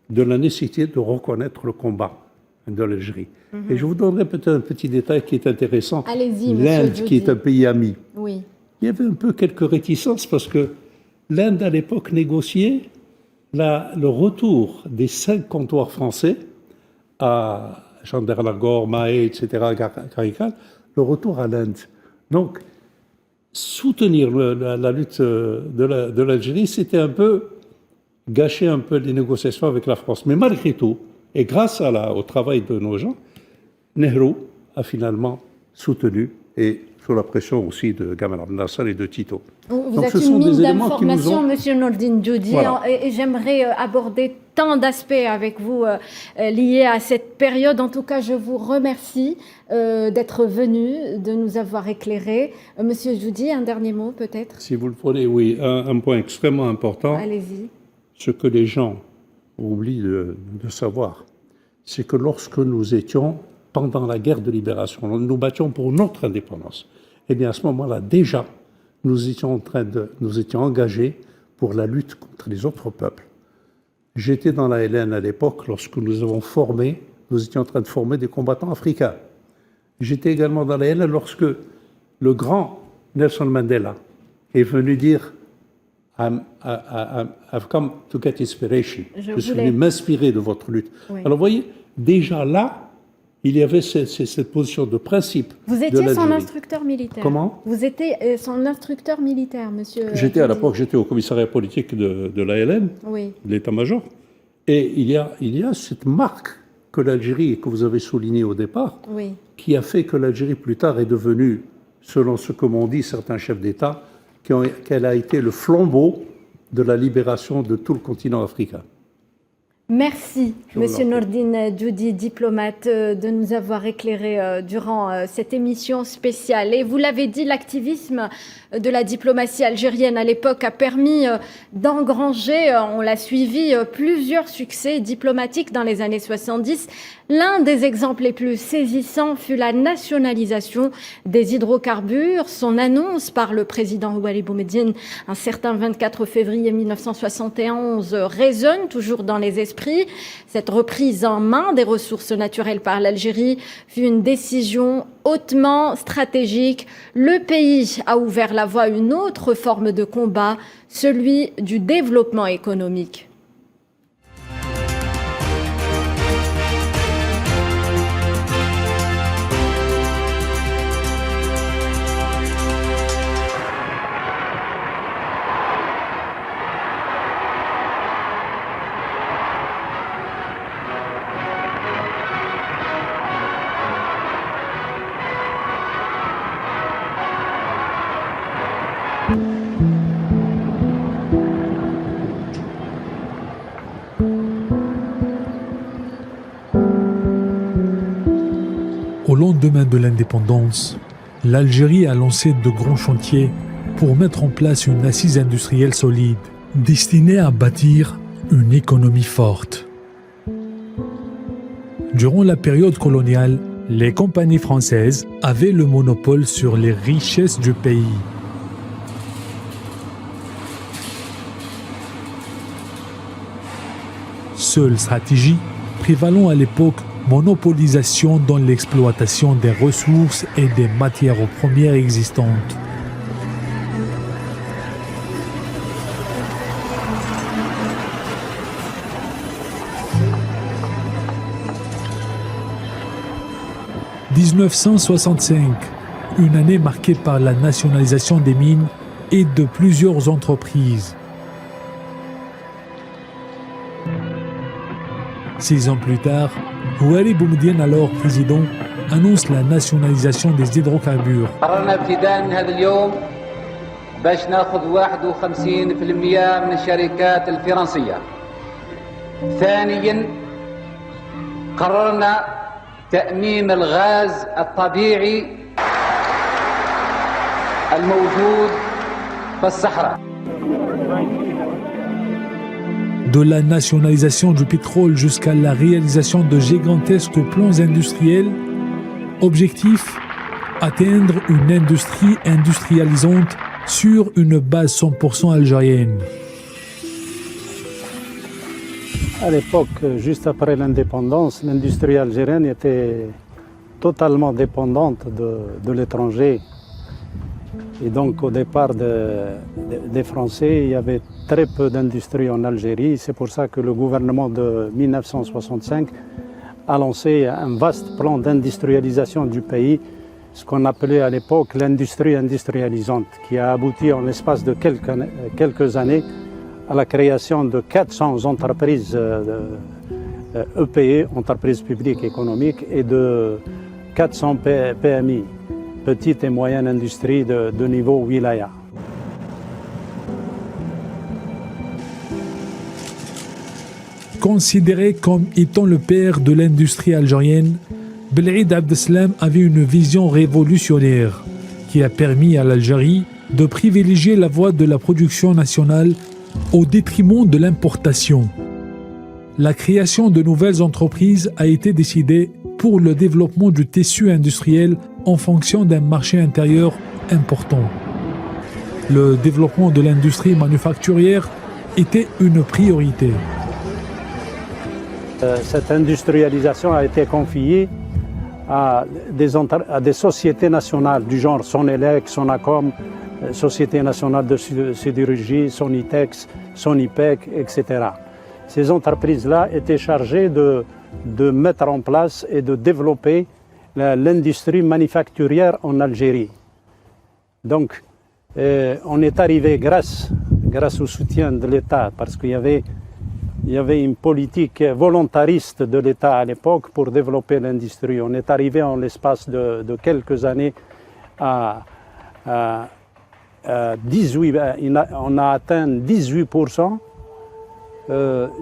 [SPEAKER 11] de la nécessité de reconnaître le combat de l'Algérie. Et je vous donnerai peut-être un petit détail qui est intéressant.
[SPEAKER 2] Allez-y,
[SPEAKER 11] l'Inde, qui est un pays ami.
[SPEAKER 2] Oui.
[SPEAKER 11] Il y avait un peu quelques réticences parce que l'Inde, à l'époque, négociait le retour des 5 comptoirs français à Chanderlagor, Mahé, etc., Karikal, le retour à l'Inde. Donc, soutenir la lutte de l'Algérie, c'était un peu gâcher un peu les négociations avec la France. Mais malgré tout, et grâce au travail de nos gens, Nehru a finalement soutenu, et sous la pression aussi de Gamal Abdel Nasser et de Tito.
[SPEAKER 2] Vous
[SPEAKER 11] Donc,
[SPEAKER 2] êtes
[SPEAKER 11] ce sont
[SPEAKER 2] une mine
[SPEAKER 11] des éléments qui nous
[SPEAKER 2] d'informations,
[SPEAKER 11] ont...
[SPEAKER 2] Monsieur Nourdine Djoudi,
[SPEAKER 11] Voilà.
[SPEAKER 2] et j'aimerais aborder tant d'aspects avec vous liés à cette période. En tout cas, je vous remercie d'être venu, de nous avoir éclairés. Monsieur Djoudi, un dernier mot peut-être?
[SPEAKER 11] Si vous le prenez, oui, un point extrêmement important.
[SPEAKER 2] Allez-y.
[SPEAKER 11] Ce que les gens oublient de savoir, c'est que lorsque nous étions pendant la guerre de libération, nous battions pour notre indépendance, eh bien à ce moment-là, déjà, nous étions engagés pour la lutte contre les autres peuples. J'étais dans la LN à l'époque lorsque nous étions en train de former des combattants africains. J'étais également dans la LN lorsque le grand Nelson Mandela est venu dire I've come to get inspiration. Je suis venu m'inspirer de votre lutte. Oui. Alors, vous voyez, déjà là, il y avait cette position de principe.
[SPEAKER 2] Vous étiez son instructeur militaire.
[SPEAKER 11] Comment?
[SPEAKER 2] Vous étiez son instructeur militaire, monsieur.
[SPEAKER 11] À l'époque, j'étais au commissariat politique de l'ALN,
[SPEAKER 2] oui.
[SPEAKER 11] de l'état-major. Et il y a cette marque que l'Algérie, que vous avez souligné au départ,
[SPEAKER 2] Oui.
[SPEAKER 11] qui a fait que l'Algérie plus tard est devenue, selon ce que m'ont dit certains chefs d'État, qu'elle a été le flambeau de la libération de tout le continent africain.
[SPEAKER 2] Merci, Monsieur Nordine Djoudi, diplomate, de nous avoir éclairé durant cette émission spéciale. Et vous l'avez dit, l'activisme de la diplomatie algérienne à l'époque a permis d'engranger, on l'a suivi, plusieurs succès diplomatiques dans les années 70. L'un des exemples les plus saisissants fut la nationalisation des hydrocarbures. Son annonce par le président Houari Boumediene un certain 24 février 1971 résonne toujours dans les esprits. Cette reprise en main des ressources naturelles par l'Algérie fut une décision hautement stratégique. Le pays a ouvert la voie à une autre forme de combat, celui du développement économique.
[SPEAKER 12] Au lendemain de l'indépendance, l'Algérie a lancé de grands chantiers pour mettre en place une assise industrielle solide, destinée à bâtir une économie forte. Durant la période coloniale, les compagnies françaises avaient le monopole sur les richesses du pays. Seule stratégie prévalant à l'époque, monopolisation dans l'exploitation des ressources et des matières premières existantes. « 1965, une année marquée par la nationalisation des mines et de plusieurs entreprises. 6 ans plus tard, Houari Boumediene, alors président, annonce la nationalisation des hydrocarbures.
[SPEAKER 13] قررنا ابتداء من هذا اليوم باش ناخذ 51% من الشركات الفرنسية. ثانيا قررنا تأميم الغاز الطبيعي الموجود في الصحراء.
[SPEAKER 12] De la nationalisation du pétrole jusqu'à la réalisation de gigantesques plans industriels, objectif, atteindre une industrie industrialisante sur une base 100% algérienne.
[SPEAKER 14] À l'époque, juste après l'indépendance, l'industrie algérienne était totalement dépendante de l'étranger. Et donc, au départ des Français, il y avait très peu d'industrie en Algérie. C'est pour ça que le gouvernement de 1965 a lancé un vaste plan d'industrialisation du pays, ce qu'on appelait à l'époque l'industrie industrialisante, qui a abouti en l'espace de quelques années à la création de 400 entreprises EPE, entreprises publiques économiques, et de 400 PMI. Petite et moyenne industrie de niveau wilaya.
[SPEAKER 12] Considéré comme étant le père de l'industrie algérienne, Belrid Abdeslam avait une vision révolutionnaire qui a permis à l'Algérie de privilégier la voie de la production nationale au détriment de l'importation. La création de nouvelles entreprises a été décidée pour le développement du tissu industriel en fonction d'un marché intérieur important. Le développement de l'industrie manufacturière était une priorité.
[SPEAKER 14] Cette industrialisation a été confiée à des sociétés nationales du genre Sonelec, Sonacom, Société nationale de sidérurgie, Sonitex, Sonipec, etc. Ces entreprises-là étaient chargées de mettre en place et de développer l'industrie manufacturière en Algérie. Donc, on est arrivé grâce au soutien de l'État, parce qu'il y avait Il y avait une politique volontariste de l'État à l'époque pour développer l'industrie. On est arrivé en l'espace de quelques années à 18, on a atteint 18%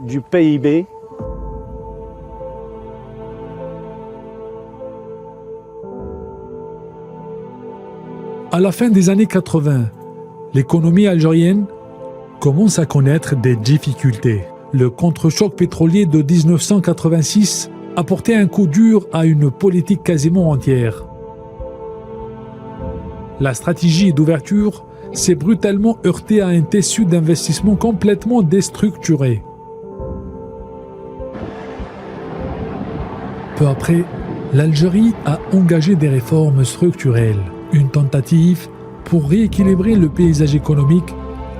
[SPEAKER 14] du PIB.
[SPEAKER 12] À la fin des années 80, l'économie algérienne commence à connaître des difficultés. Le contre-choc pétrolier de 1986 a porté un coup dur à une politique quasiment entière. La stratégie d'ouverture s'est brutalement heurtée à un tissu d'investissement complètement déstructuré. Peu après, l'Algérie a engagé des réformes structurelles, une tentative pour rééquilibrer le paysage économique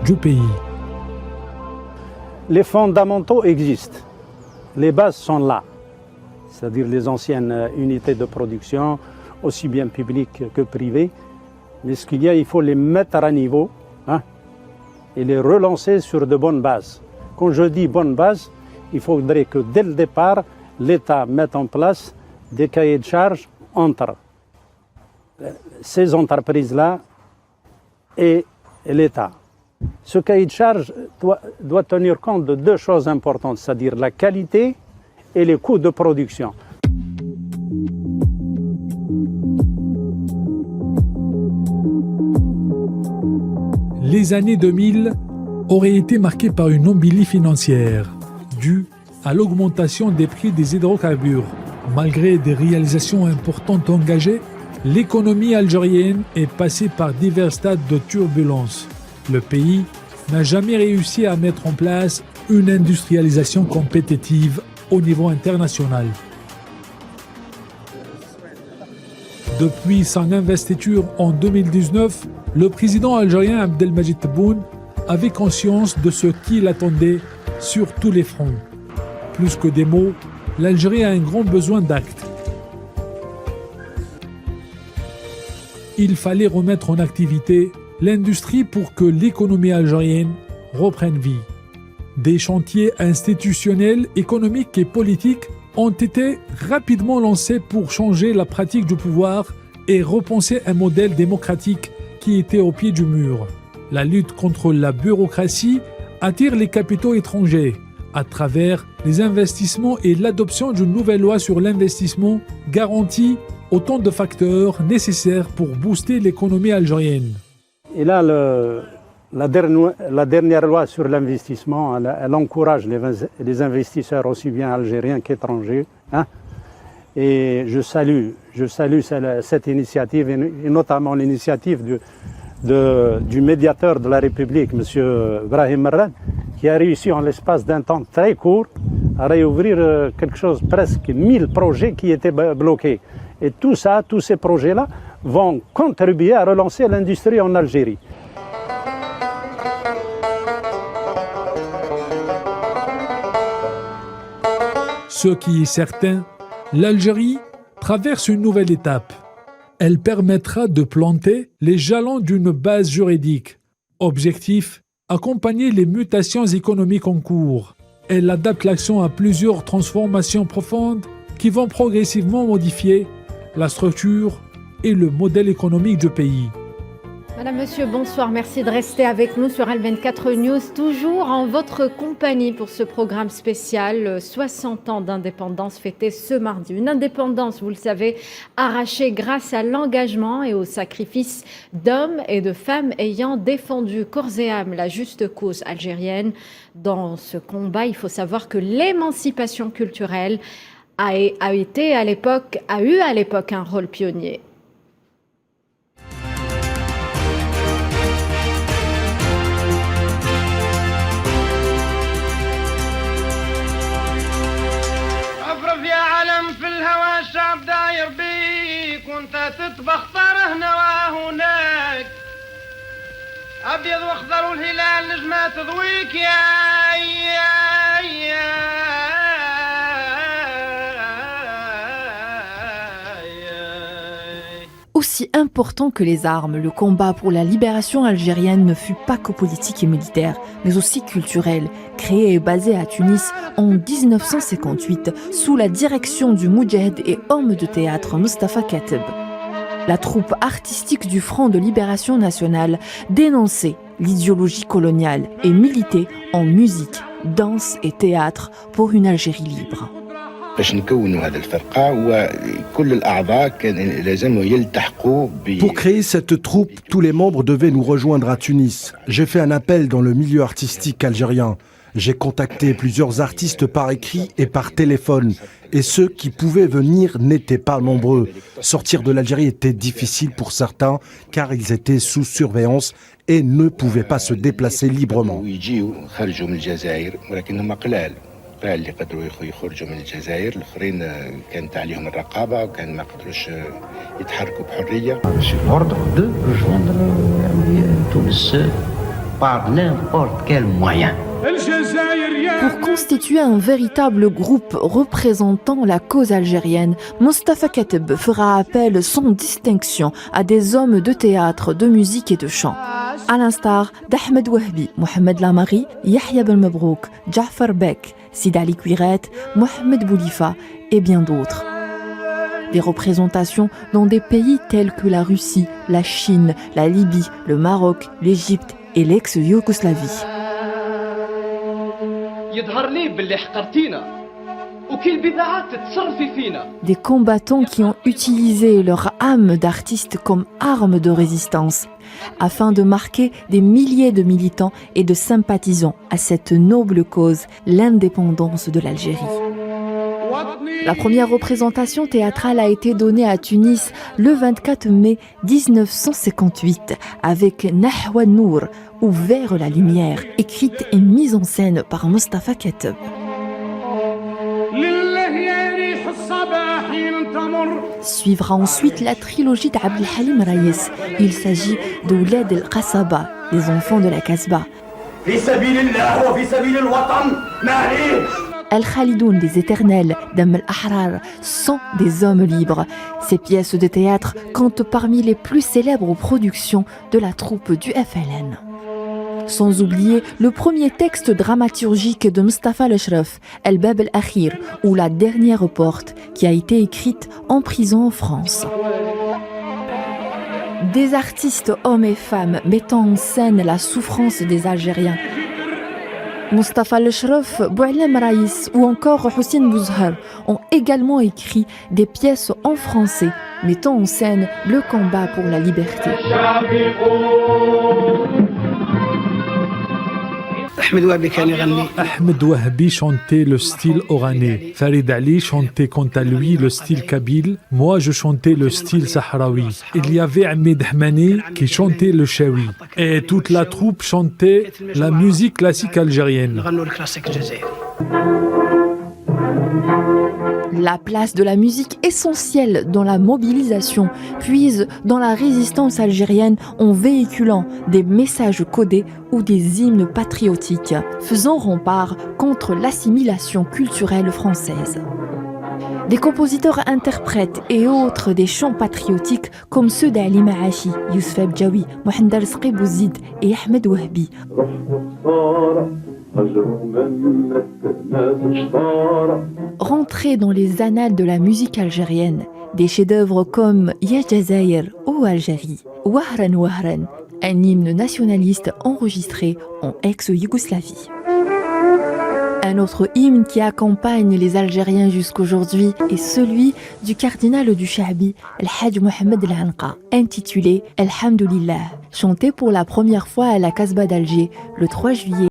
[SPEAKER 12] du pays.
[SPEAKER 14] Les fondamentaux existent, les bases sont là, c'est-à-dire les anciennes unités de production, aussi bien publiques que privées. Mais ce qu'il y a, il faut les mettre à niveau et les relancer sur de bonnes bases. Quand je dis bonnes bases, il faudrait que dès le départ, l'État mette en place des cahiers de charges entre ces entreprises-là et l'État. Ce cahier de charges doit tenir compte de deux choses importantes, c'est-à-dire la qualité et les coûts de production.
[SPEAKER 12] Les années 2000 auraient été marquées par une embolie financière due à l'augmentation des prix des hydrocarbures. Malgré des réalisations importantes engagées, l'économie algérienne est passée par divers stades de turbulence. Le pays n'a jamais réussi à mettre en place une industrialisation compétitive au niveau international. Depuis son investiture en 2019, le président algérien Abdelmadjid Tebboune avait conscience de ce qu'il attendait sur tous les fronts. Plus que des mots, l'Algérie a un grand besoin d'actes. Il fallait remettre en activité l'industrie pour que l'économie algérienne reprenne vie. Des chantiers institutionnels, économiques et politiques ont été rapidement lancés pour changer la pratique du pouvoir et repenser un modèle démocratique qui était au pied du mur. La lutte contre la bureaucratie attire les capitaux étrangers à travers les investissements et l'adoption d'une nouvelle loi sur l'investissement garantit autant de facteurs nécessaires pour booster l'économie algérienne.
[SPEAKER 14] Et là, la dernière loi sur l'investissement, elle encourage les investisseurs aussi bien algériens qu'étrangers. Et je salue cette initiative, et notamment l'initiative du médiateur de la République, M. Brahim Merad, qui a réussi en l'espace d'un temps très court à réouvrir quelque chose, presque 1000 projets qui étaient bloqués. Et tout ça, tous ces projets-là vont contribuer à relancer l'industrie en Algérie.
[SPEAKER 12] Ce qui est certain, l'Algérie traverse une nouvelle étape. Elle permettra de planter les jalons d'une base juridique. Objectif, accompagner les mutations économiques en cours. Elle adapte l'action à plusieurs transformations profondes qui vont progressivement modifier la structure et le modèle économique du pays.
[SPEAKER 2] Madame, Monsieur, bonsoir. Merci de rester avec nous sur L24 News, toujours en votre compagnie pour ce programme spécial 60 ans d'indépendance fêtée ce mardi. Une indépendance, vous le savez, arrachée grâce à l'engagement et au sacrifice d'hommes et de femmes ayant défendu corps et âme la juste cause algérienne. Dans ce combat, il faut savoir que l'émancipation culturelle a eu à l'époque un rôle pionnier.
[SPEAKER 15] الشعب داير بيك وانت تتبختر هنا وهناك ابيض واخضر والهلال نجمة تضويك
[SPEAKER 16] Aussi Aussi important que les armes, le combat pour la libération algérienne ne fut pas que politique et militaire, mais aussi culturel, créé et basé à Tunis en 1958 sous la direction du moudjahid et homme de théâtre Mustafa Kateb. La troupe artistique du Front de Libération Nationale dénonçait l'idéologie coloniale et militait en musique, danse et théâtre pour une Algérie libre.
[SPEAKER 17] Pour créer cette troupe, tous les membres devaient nous rejoindre à Tunis. J'ai fait un appel dans le milieu artistique algérien. J'ai contacté plusieurs artistes par écrit et par téléphone. Et ceux qui pouvaient venir n'étaient pas nombreux. Sortir de l'Algérie était difficile pour certains car ils étaient sous surveillance et ne pouvaient pas se déplacer librement.
[SPEAKER 18] اللي قدروا يخرجوا من الجزائر الاخرين كانت عليهم الرقابه وكان ما قدروش يتحركوا بحريه.
[SPEAKER 19] L'ordre de rejoindre Tunis par n'importe quel moyen.
[SPEAKER 16] Pour constituer un véritable groupe représentant la cause algérienne, Mustafa Kateb fera appel sans distinction à des hommes de théâtre, de musique et de chant. À l'instar d'Ahmed Wahbi, Mohamed Lamari, Yahya Ben Mabrouk, Jafar Bek, Sid Ali Kouiret, Mohamed Boulifa et bien d'autres. Des représentations dans des pays tels que la Russie, la Chine, la Libye, le Maroc, l'Égypte et l'ex-Yougoslavie. Des combattants qui ont utilisé leur âme d'artiste comme arme de résistance afin de marquer des milliers de militants et de sympathisants à cette noble cause, l'indépendance de l'Algérie. La première représentation théâtrale a été donnée à Tunis le 24 mai 1958 avec Nahwa Nour, ou Vers la lumière, écrite et mise en scène par Mustafa Kateb. Suivra ensuite la trilogie d'Abdel Halim Raïs. Il s'agit de Oulad el-Qassaba, les enfants de la Kasbah. Al-Khalidoun des Éternels, Dam al-Ahrar, sont des hommes libres. Ces pièces de théâtre comptent parmi les plus célèbres productions de la troupe du FLN. Sans oublier le premier texte dramaturgique de Mustafa Al-Ashraf, Al-Bab al-Akhir, ou La dernière porte, qui a été écrite en prison en France. Des artistes hommes et femmes mettant en scène la souffrance des Algériens. Mustafa Al-Ashraf, Boualem Raïs ou encore Hussein Bouzhar ont également écrit des pièces en français mettant en scène le combat pour la liberté.
[SPEAKER 12] Ahmed Wahbi chantait le style oranais. Farid Ali chantait quant à lui le style kabyle. Moi, je chantais le style sahraoui. Il y avait Ahmed Hamani qui chantait le chaoui. Et toute la troupe chantait la musique classique algérienne.
[SPEAKER 16] La place de la musique essentielle dans la mobilisation puise dans la résistance algérienne en véhiculant des messages codés ou des hymnes patriotiques, faisant rempart contre l'assimilation culturelle française. Des compositeurs interprètes et autres des chants patriotiques comme ceux d'Ali Maachi, Youssef Abjaoui, Mohamed Rizqi Bouzid et Ahmed Wahbi. Rentrés dans les annales de la musique algérienne, des chefs-d'œuvre comme Ya Jazair ou Algérie, Wahran Wahran, un hymne nationaliste enregistré en ex-Yougoslavie. Un autre hymne qui accompagne les Algériens jusqu'aujourd'hui est celui du cardinal du Sha'bi, Al-Hajj Mohamed Al-Anqa, intitulé Alhamdulillah, chanté pour la première fois à la Kasbah d'Alger le 3 juillet.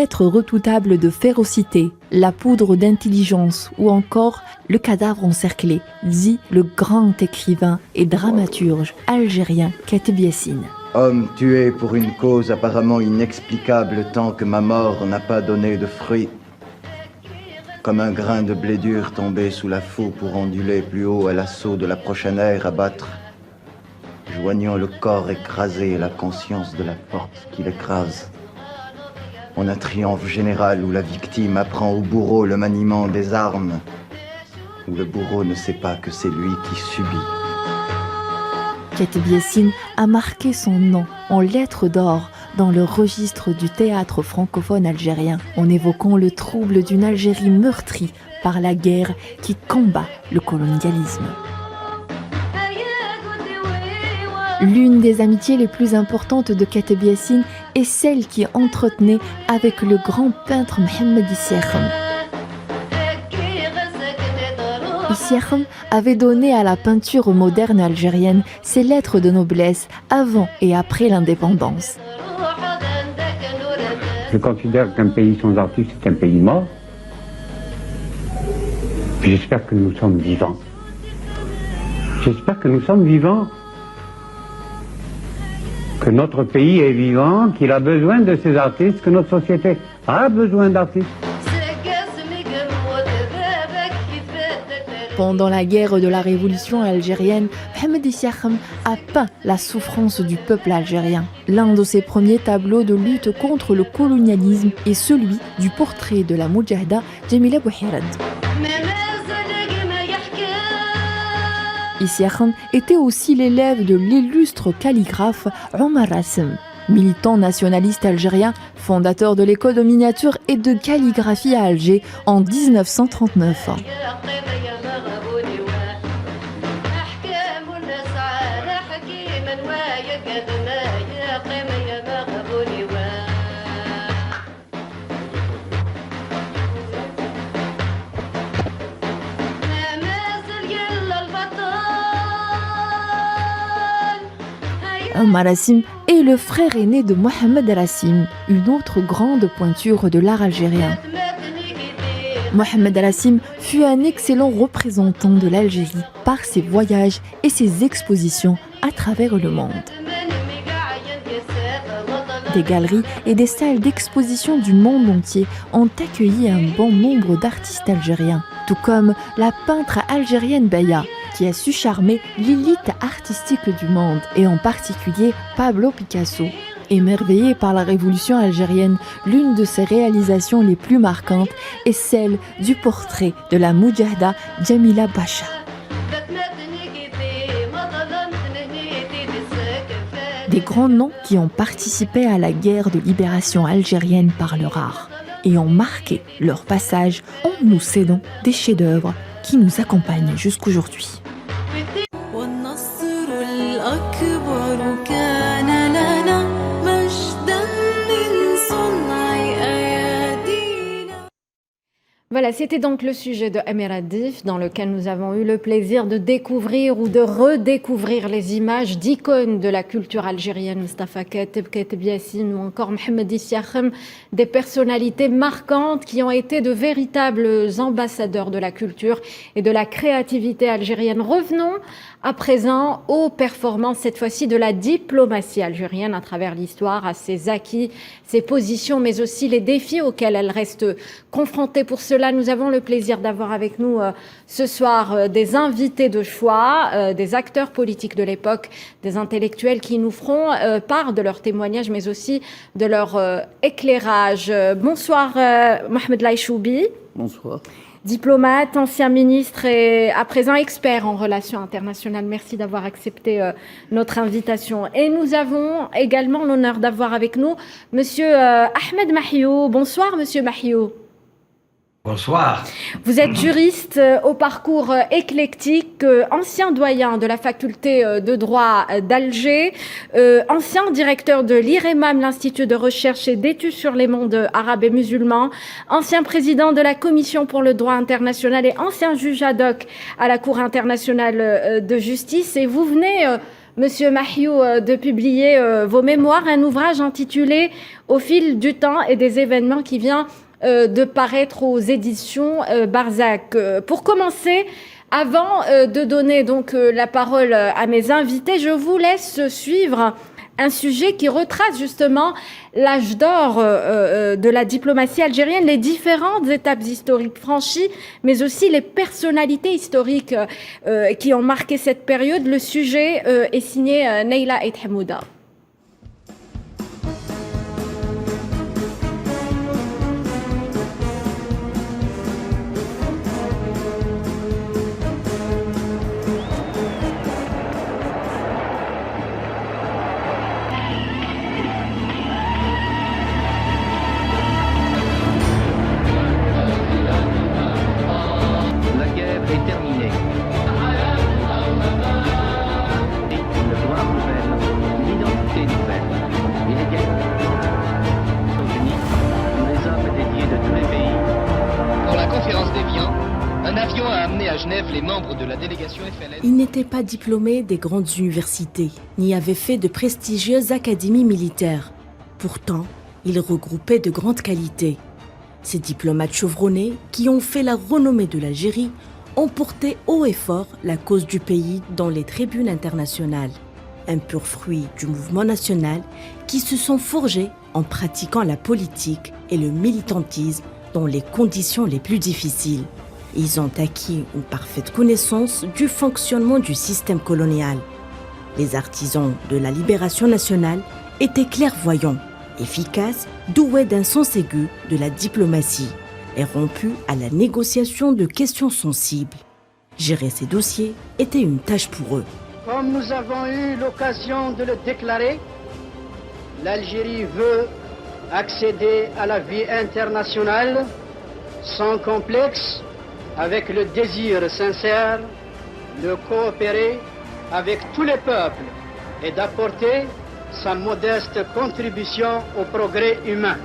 [SPEAKER 16] Être redoutable de férocité, la poudre d'intelligence ou encore le cadavre encerclé, dit le grand écrivain et dramaturge algérien Kateb Yassine.
[SPEAKER 20] Homme tué pour une cause apparemment inexplicable tant que ma mort n'a pas donné de fruits. Comme un grain de blé dur tombé sous la foue pour onduler plus haut à l'assaut de la prochaine ère à battre. joignant le corps écrasé et la conscience de la force qui l'écrase. On a triomphe général où la victime apprend au bourreau le maniement des armes, où le bourreau ne sait pas que c'est lui qui subit.
[SPEAKER 16] Kateb Yassine a marqué son nom en lettres d'or dans le registre du théâtre francophone algérien, en évoquant le trouble d'une Algérie meurtrie par la guerre qui combat le colonialisme. L'une des amitiés les plus importantes de Kateb Yassine est celle qui entretenait avec le grand peintre Mohamed Issiakham. Issiakham avait donné à la peinture moderne algérienne ses lettres de noblesse avant et après l'indépendance.
[SPEAKER 19] Je considère qu'un pays sans artistes est un pays mort. Puis j'espère que nous sommes vivants. J'espère que nous sommes vivants. Que notre pays est vivant, qu'il a besoin de ces artistes, que notre société a besoin d'artistes.
[SPEAKER 16] Pendant la guerre de la révolution algérienne, Mohamed Issiakham a peint la souffrance du peuple algérien. L'un de ses premiers tableaux de lutte contre le colonialisme est celui du portrait de la Moudjahda Jamila Bouhirad. Issiakham était aussi l'élève de l'illustre calligraphe Omar Rassim. Militant nationaliste algérien, fondateur de l'école de miniature et de calligraphie à Alger en 1939. Omar Rassim est le frère aîné de Mohamed Rassim, une autre grande pointure de l'art algérien. Mohamed Rassim fut un excellent représentant de l'Algérie par ses voyages et ses expositions à travers le monde. Des galeries et des salles d'exposition du monde entier ont accueilli un bon nombre d'artistes algériens, tout comme la peintre algérienne Beya, qui a su charmer l'élite artistique du monde, et en particulier Pablo Picasso. Émerveillé par la révolution algérienne, l'une de ses réalisations les plus marquantes est celle du portrait de la Moudjahda Jamila Bacha. Des grands noms qui ont participé à la guerre de libération algérienne par leur art et ont marqué leur passage en nous cédant des chefs-d'œuvre qui nous accompagnent jusqu'aujourd'hui.
[SPEAKER 2] Voilà, c'était donc le sujet de Amiradif, dans lequel nous avons eu le plaisir de découvrir ou de redécouvrir les images d'icônes de la culture algérienne, Mustafa Kateb, Kateb Yassine ou encore Mohamed Issiakham, des personnalités marquantes qui ont été de véritables ambassadeurs de la culture et de la créativité algérienne. Revenons à présent aux performances, cette fois-ci de la diplomatie algérienne à travers l'histoire, à ses acquis, ses positions, mais aussi les défis auxquels elle reste confrontée. Pour cela, nous avons le plaisir d'avoir avec nous ce soir des invités de choix, des acteurs politiques de l'époque, des intellectuels qui nous feront part de leurs témoignages, mais aussi de leur éclairage. Bonsoir Mohamed Laïchoubi.
[SPEAKER 21] Bonsoir.
[SPEAKER 2] Diplomate, ancien ministre et à présent expert en relations internationales. Merci d'avoir accepté notre invitation. Et nous avons également l'honneur d'avoir avec nous Monsieur Ahmed Mahiou. Bonsoir Monsieur Mahiou.
[SPEAKER 21] Bonsoir.
[SPEAKER 2] Vous êtes juriste au parcours éclectique, ancien doyen de la faculté de droit d'Alger, ancien directeur de l'IREMAM, l'Institut de recherche et d'études sur les mondes arabes et musulmans, ancien président de la Commission pour le droit international et ancien juge ad hoc à la Cour internationale de justice. Et vous venez, Monsieur Mahiou, de publier vos mémoires, un ouvrage intitulé « Au fil du temps et des événements » qui vient de paraître aux éditions Barzac. Pour commencer, avant de donner donc la parole à mes invités, je vous laisse suivre un sujet qui retrace justement l'âge d'or de la diplomatie algérienne, les différentes étapes historiques franchies, mais aussi les personnalités historiques qui ont marqué cette période. Le sujet est signé Neila Eid Hamouda.
[SPEAKER 1] Les membres de la délégation FLN.
[SPEAKER 5] Il n'était pas diplômé des grandes universités, ni avait fait de prestigieuses académies militaires. Pourtant, il regroupait de grandes qualités. Ces diplomates chevronnés, qui ont fait la renommée de l'Algérie, ont porté haut et fort la cause du pays dans les tribunes internationales. Un pur fruit du mouvement national qui se sont forgés en pratiquant la politique et le militantisme dans les conditions les plus difficiles. Ils ont acquis une parfaite connaissance du fonctionnement du système colonial. Les artisans de la libération nationale étaient clairvoyants, efficaces, doués d'un sens aigu de la diplomatie et rompus à la négociation de questions sensibles. Gérer ces dossiers était une tâche pour eux.
[SPEAKER 15] Comme nous avons eu l'occasion de le déclarer, l'Algérie veut accéder à la vie internationale sans complexe, avec le désir sincère de coopérer avec tous les peuples et d'apporter sa modeste contribution au progrès humain.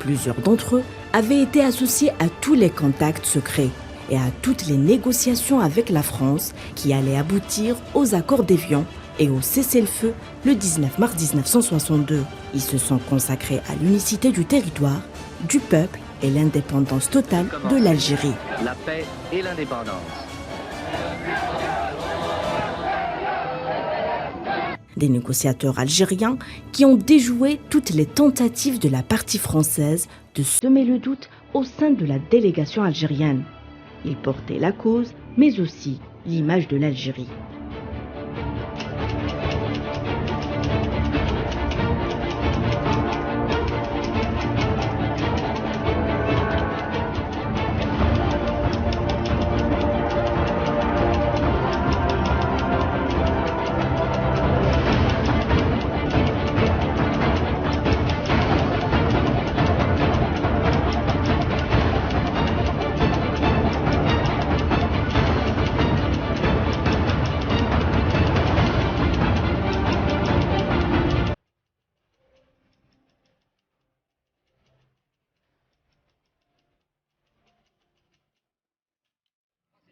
[SPEAKER 5] Plusieurs d'entre eux avaient été associés à tous les contacts secrets et à toutes les négociations avec la France qui allaient aboutir aux accords d'Évian et au cessez-le-feu le 19 mars 1962. Ils se sont consacrés à l'unicité du territoire, du peuple et l'indépendance totale de l'Algérie.
[SPEAKER 1] La paix et l'indépendance.
[SPEAKER 5] Des négociateurs algériens qui ont déjoué toutes les tentatives de la partie française de semer le doute au sein de la délégation algérienne. Ils portaient la cause, mais aussi l'image de l'Algérie.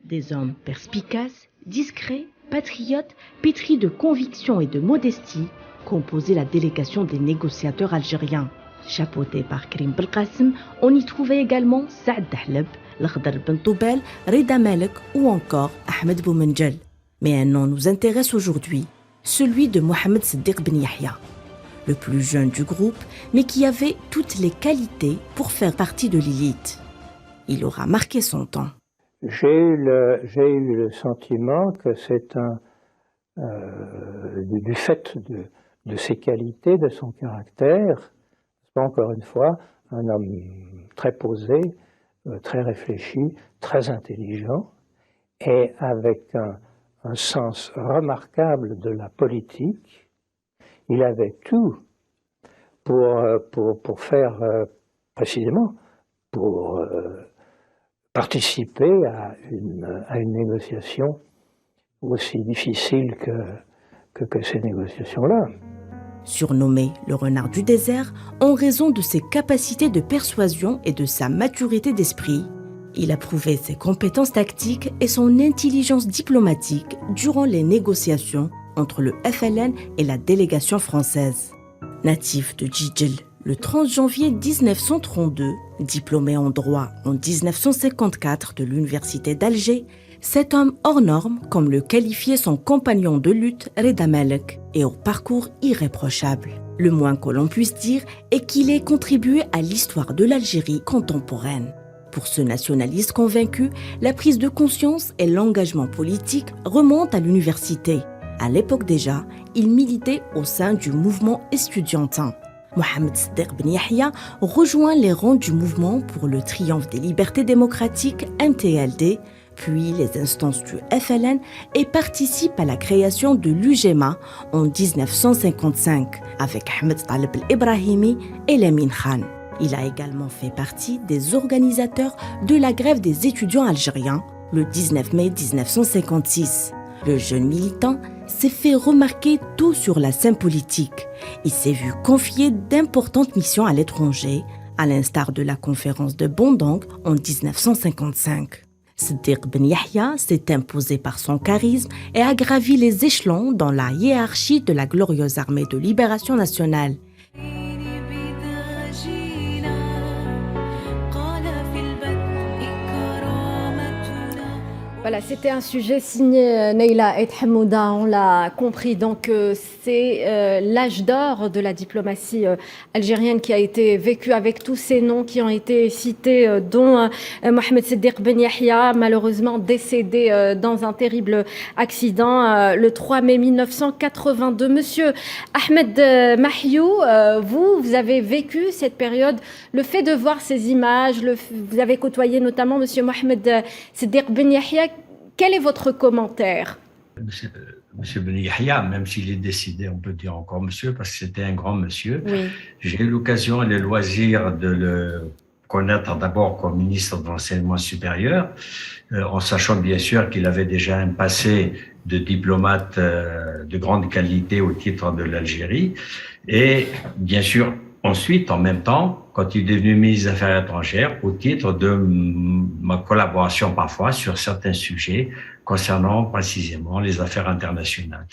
[SPEAKER 5] Des hommes perspicaces, discrets, patriotes, pétris de conviction et de modestie, composaient la délégation des négociateurs algériens. Chapeauté par Karim Belkacem, on y trouvait également Saad Dahleb, L'Akhdar Ben Toubel, Reda Malek ou encore Ahmed Boumenjel. Mais un nom nous intéresse aujourd'hui, celui de Mohamed Siddiq Ben Yahya, le plus jeune du groupe, mais qui avait toutes les qualités pour faire partie de l'élite. Il aura marqué son temps.
[SPEAKER 14] J'ai eu le sentiment que c'est du fait de ses qualités, de son caractère, encore une fois, un homme très posé, très réfléchi, très intelligent, et avec un sens remarquable de la politique. Il avait tout pour faire précisément, pour participer à une négociation aussi difficile que ces négociations-là.
[SPEAKER 5] Surnommé le renard du désert en raison de ses capacités de persuasion et de sa maturité d'esprit, il a prouvé ses compétences tactiques et son intelligence diplomatique durant les négociations entre le FLN et la délégation française. Natif de Djidjel, le 30 janvier 1932, diplômé en droit en 1954 de l'université d'Alger,
[SPEAKER 3] Cet homme hors norme, comme le qualifiait son compagnon de lutte, Reda Malek, est au parcours irréprochable. Le moins que l'on puisse dire est qu'il ait contribué à l'histoire de l'Algérie contemporaine. Pour ce nationaliste convaincu, la prise de conscience et l'engagement politique remontent à l'université. À l'époque déjà, il militait au sein du mouvement estudiantin. Mohamed Siddiq Ben Yahya rejoint les rangs du mouvement pour le triomphe des libertés démocratiques MTLD, puis les instances du FLN et participe à la création de l'UGMA en 1955 avec Ahmed Taleb El-Ibrahimi et Lamine Khan. Il a également fait partie des organisateurs de la grève des étudiants algériens le 19 mai 1956. Le jeune militant s'est fait remarquer tôt sur la scène politique. Il s'est vu confier d'importantes missions à l'étranger, à l'instar de la conférence de Bandung en 1955. Siddiq Ben Yahya s'est imposé par son charisme et a gravi les échelons dans la hiérarchie de la glorieuse armée de libération nationale.
[SPEAKER 2] Voilà, c'était un sujet signé Neila Et Hamouda, on l'a compris. Donc, c'est l'âge d'or de la diplomatie algérienne qui a été vécu avec tous ces noms qui ont été cités, dont Mohamed Siddiq Ben Yahya, malheureusement décédé dans un terrible accident le 3 mai 1982. Monsieur Ahmed Mahiou, vous avez vécu cette période. Le fait de voir ces images, vous avez côtoyé notamment Monsieur Mohamed Siddiq Ben Yahya. Quel est votre commentaire?
[SPEAKER 21] Monsieur Ben Yahya, même s'il est décédé, on peut dire encore monsieur, parce que c'était un grand monsieur.
[SPEAKER 2] Oui.
[SPEAKER 21] J'ai eu l'occasion et le loisir de le connaître d'abord comme ministre de l'enseignement supérieur, en sachant bien sûr qu'il avait déjà un passé de diplomate de grande qualité au titre de l'Algérie. Et bien sûr, ensuite, en même temps, quand il est devenu ministre des Affaires étrangères, au titre de ma collaboration parfois sur certains sujets concernant précisément les affaires internationales.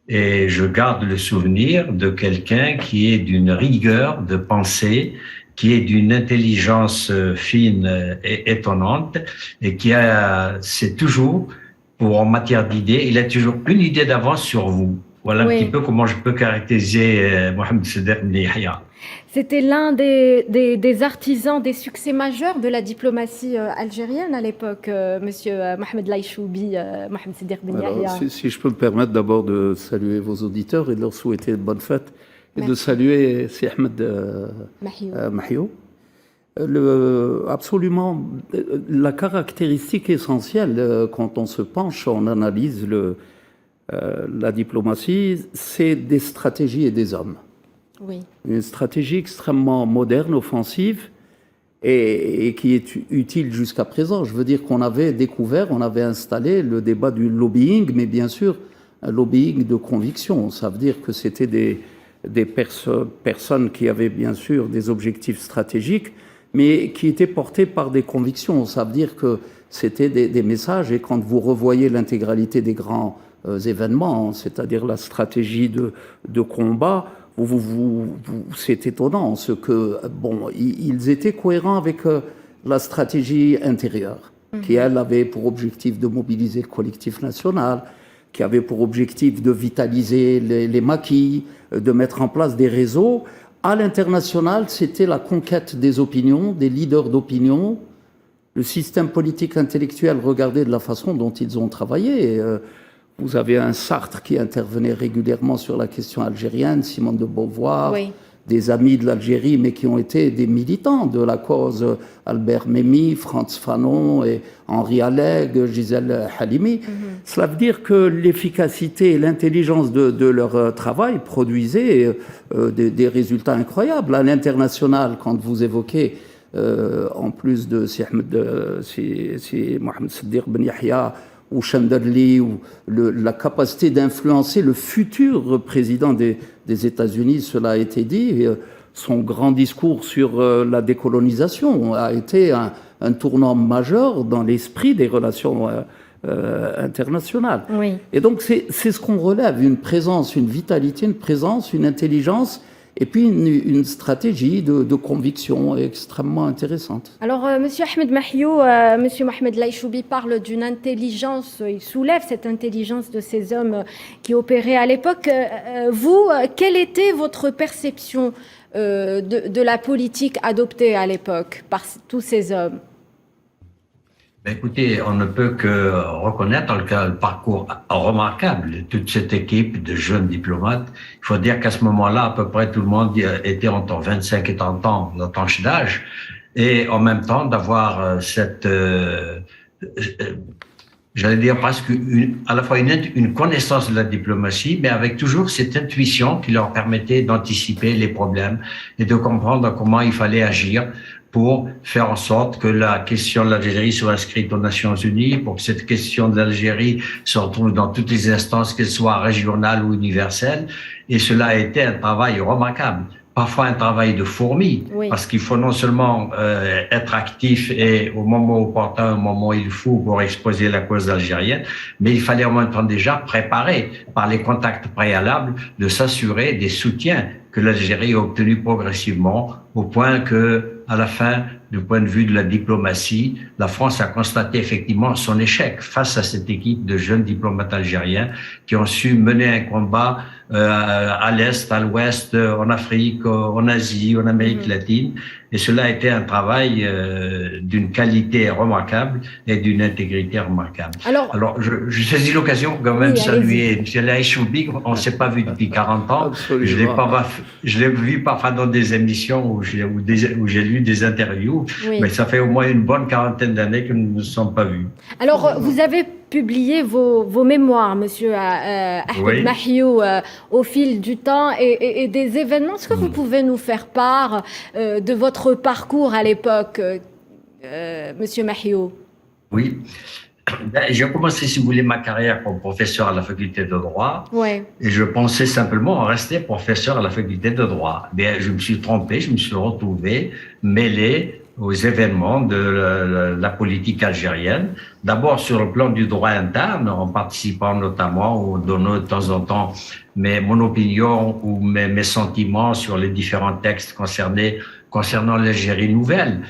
[SPEAKER 21] Et je garde le souvenir de quelqu'un qui est d'une rigueur de pensée, qui est d'une intelligence fine et étonnante, et c'est toujours, en matière d'idées, il a toujours une idée d'avance sur vous. Voilà un petit peu comment je peux caractériser Mohamed Siddiq Ben Yahya.
[SPEAKER 2] C'était l'un des artisans des succès majeurs de la diplomatie algérienne à l'époque, monsieur Mohamed Laïchoubi, Mohamed Siddiq Ben Yahya.
[SPEAKER 11] Si je peux me permettre d'abord de saluer vos auditeurs et de leur souhaiter de bonnes fêtes, et de saluer Si Ahmed Mahiou. Absolument, la caractéristique essentielle quand on se penche, on analyse la diplomatie, c'est des stratégies et des hommes.
[SPEAKER 2] Oui.
[SPEAKER 11] Une stratégie extrêmement moderne, offensive, et qui est utile jusqu'à présent. Je veux dire qu'on avait découvert, on avait installé le débat du lobbying, mais bien sûr, un lobbying de conviction. Ça veut dire que c'était des personnes qui avaient bien sûr des objectifs stratégiques, mais qui étaient portés par des convictions. Ça veut dire que c'était des messages, et quand vous revoyez l'intégralité des grands événements, c'est-à-dire la stratégie de combat, c'est étonnant ce que, ils étaient cohérents avec la stratégie intérieure, qui elle avait pour objectif de mobiliser le collectif national, qui avait pour objectif de vitaliser les maquis, de mettre en place des réseaux. À l'international, c'était la conquête des opinions, des leaders d'opinion. Le système politique intellectuel, regardez de la façon dont ils ont travaillé. Vous avez un Sartre qui intervenait régulièrement sur la question algérienne, Simone de Beauvoir, des amis de l'Algérie, mais qui ont été des militants de la cause, Albert Memmi, Frantz Fanon, et Henri Alleg, Gisèle Halimi. Cela veut dire que l'efficacité et l'intelligence de leur travail produisaient des résultats incroyables. À l'international, quand vous évoquez, en plus de Mohamed Siddiq Ben Yahya, ou Chanderly, ou la capacité d'influencer le futur président des États-Unis, cela a été dit. Son grand discours sur la décolonisation a été un tournant majeur dans l'esprit des relations internationales.
[SPEAKER 2] Oui.
[SPEAKER 11] Et donc c'est ce qu'on relève, une présence, une vitalité, une présence, une intelligence
[SPEAKER 4] et puis une stratégie de conviction extrêmement intéressante.
[SPEAKER 2] Alors, Monsieur Ahmed Mahiou, Monsieur Mohamed Laïchoubi parle d'une intelligence, il soulève cette intelligence de ces hommes qui opéraient à l'époque. Vous, quelle était votre perception de la politique adoptée à l'époque par tous ces hommes?
[SPEAKER 21] Écoutez, on ne peut que reconnaître le parcours remarquable de toute cette équipe de jeunes diplomates. Il faut dire qu'à ce moment-là, à peu près tout le monde était entre 25 et 30 ans, la tranche d'âge, et en même temps d'avoir cette, j'allais dire presque à la fois une connaissance de la diplomatie, mais avec toujours cette intuition qui leur permettait d'anticiper les problèmes et de comprendre comment il fallait agir pour faire en sorte que la question de l'Algérie soit inscrite aux Nations Unies, pour que cette question de l'Algérie se retrouve dans toutes les instances, qu'elles soient régionales ou universelles. Et cela a été un travail remarquable. Parfois un travail de fourmi, oui, parce qu'il faut non seulement être actif et au moment opportun, au moment où il faut pour exposer la cause algérienne, mais il fallait en même temps déjà préparer par les contacts préalables de s'assurer des soutiens que l'Algérie a obtenus progressivement au point que, à la fin, du point de vue de la diplomatie, la France a constaté effectivement son échec face à cette équipe de jeunes diplomates algériens qui ont su mener un combat à l'Est, à l'Ouest, en Afrique, en Asie, en Amérique latine. Et cela a été un travail d'une qualité remarquable et d'une intégrité remarquable. Alors je saisis l'occasion pour quand même saluer M. Laïchoubi. On ne s'est pas vu depuis 40 ans. Absolument. Je l'ai vu parfois dans des émissions où j'ai lu des interviews, oui, mais ça fait au moins une bonne quarantaine d'années que nous ne nous sommes pas vus.
[SPEAKER 2] Alors, vous avez publié vos mémoires, Monsieur Ahmed Mahiou, au fil du temps et des événements. Est-ce que vous pouvez nous faire part de votre parcours à l'époque, Monsieur Mahiou?
[SPEAKER 21] Oui. J'ai commencé, si vous voulez, ma carrière comme professeur à la faculté de droit. Ouais. Et je pensais simplement en rester professeur à la faculté de droit. Mais je me suis trompé, je me suis retrouvé mêlé aux événements de la politique algérienne. D'abord sur le plan du droit interne, en participant notamment ou donnant de temps en temps mon opinion ou mes sentiments sur les différents textes concernant l'Algérie nouvelle,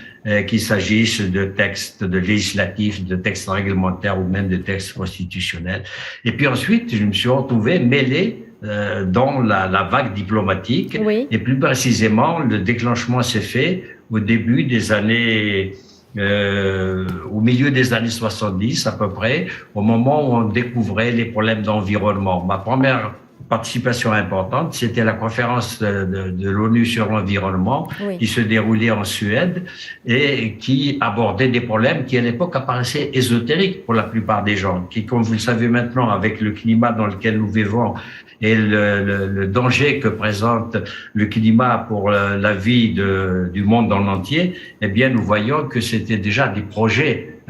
[SPEAKER 21] qu'il s'agisse de textes de législatifs, de textes réglementaires ou même de textes constitutionnels. Et puis ensuite, je me suis retrouvé mêlé dans la vague diplomatique. Oui. Et plus précisément, le déclenchement s'est fait au début des années, au milieu des années 70 à peu près, au moment où on découvrait les problèmes d'environnement. Ma première participation importante, c'était la conférence de l'ONU sur l'environnement, oui, qui se déroulait en Suède et qui abordait des problèmes qui à l'époque apparaissaient ésotériques pour la plupart des gens, qui, comme vous le savez maintenant, avec le climat dans lequel nous vivons et le danger que présente le climat pour la vie du monde dans l'entier, eh bien, nous voyons que c'était déjà des projets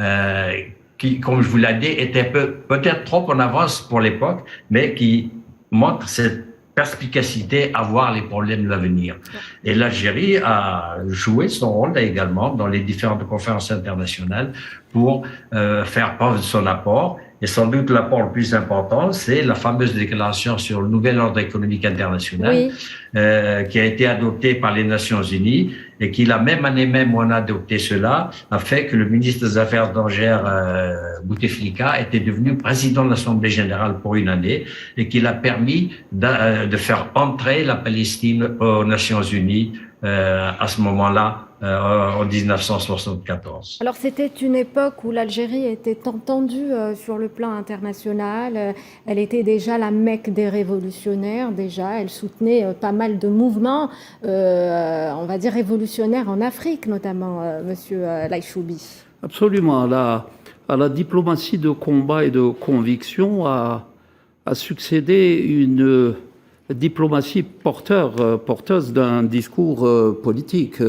[SPEAKER 21] qui, comme je vous l'ai dit, étaient peut-être trop en avance pour l'époque, mais qui montre cette perspicacité à voir les problèmes de l'avenir. Et l'Algérie a joué son rôle également dans les différentes conférences internationales pour faire preuve de son apport. Et sans doute l'apport le plus important, c'est la fameuse déclaration sur le nouvel ordre économique international, oui, qui a été adoptée par les Nations Unies et qui, la même année même où on a adopté cela, a fait que le ministre des Affaires étrangères, Bouteflika, était devenu président de l'Assemblée générale pour une année et qui l'a permis de faire entrer la Palestine aux Nations Unies à ce moment-là, en 1974.
[SPEAKER 2] Alors c'était une époque où l'Algérie était entendue sur le plan international. Elle était déjà la Mecque des révolutionnaires, déjà. Elle soutenait pas mal de mouvements, on va dire révolutionnaires en Afrique, notamment, Monsieur Laïchoubi.
[SPEAKER 4] Absolument. À la diplomatie de combat et de conviction a succédé une diplomatie porteuse d'un discours politique,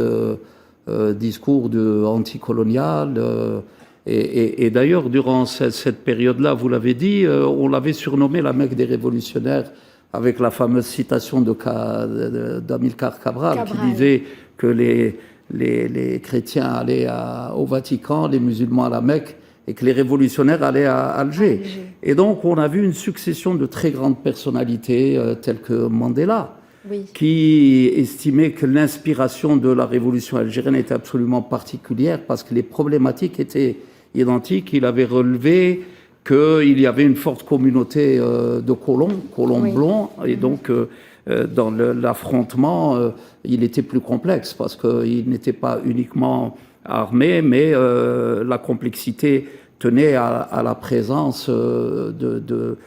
[SPEAKER 4] discours anticolonial. Et d'ailleurs, durant cette période-là, vous l'avez dit, on l'avait surnommé la Mecque des révolutionnaires avec la fameuse citation d'Amilcar Cabral qui disait que les chrétiens allaient au Vatican, les musulmans à la Mecque, et que les révolutionnaires allaient à Alger. Et donc, on a vu une succession de très grandes personnalités telles que Mandela, qui estimait que l'inspiration de la révolution algérienne était absolument particulière parce que les problématiques étaient identiques. Il avait relevé qu'il y avait une forte communauté de colons blancs, et donc dans l'affrontement, il était plus complexe parce qu'il n'était pas uniquement armé, mais la complexité tenait à la présence de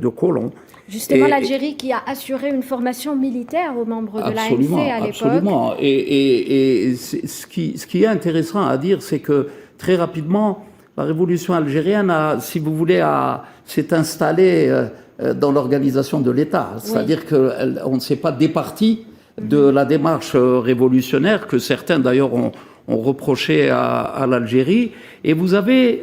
[SPEAKER 4] colons.
[SPEAKER 2] Justement, l'Algérie qui a assuré une formation militaire aux membres de l'ANC à l'époque.
[SPEAKER 4] Absolument. Et ce qui est intéressant à dire, c'est que très rapidement, la révolution algérienne, si vous voulez, s'est installée dans l'organisation de l'État. C'est-à-dire qu'on ne s'est pas départi de la démarche révolutionnaire que certains d'ailleurs ont reproché à l'Algérie. Et vous avez,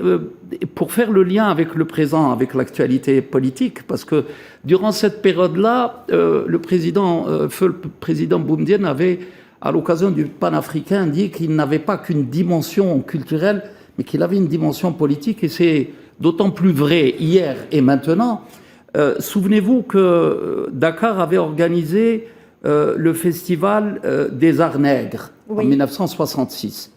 [SPEAKER 4] pour faire le lien avec le présent, avec l'actualité politique, parce que durant cette période-là, le président Boumedienne avait, à l'occasion du panafricain, dit qu'il n'avait pas qu'une dimension culturelle, mais qu'il avait une dimension politique, et c'est d'autant plus vrai hier et maintenant. Souvenez-vous que Dakar avait organisé le festival des Arts Nègres en 1966.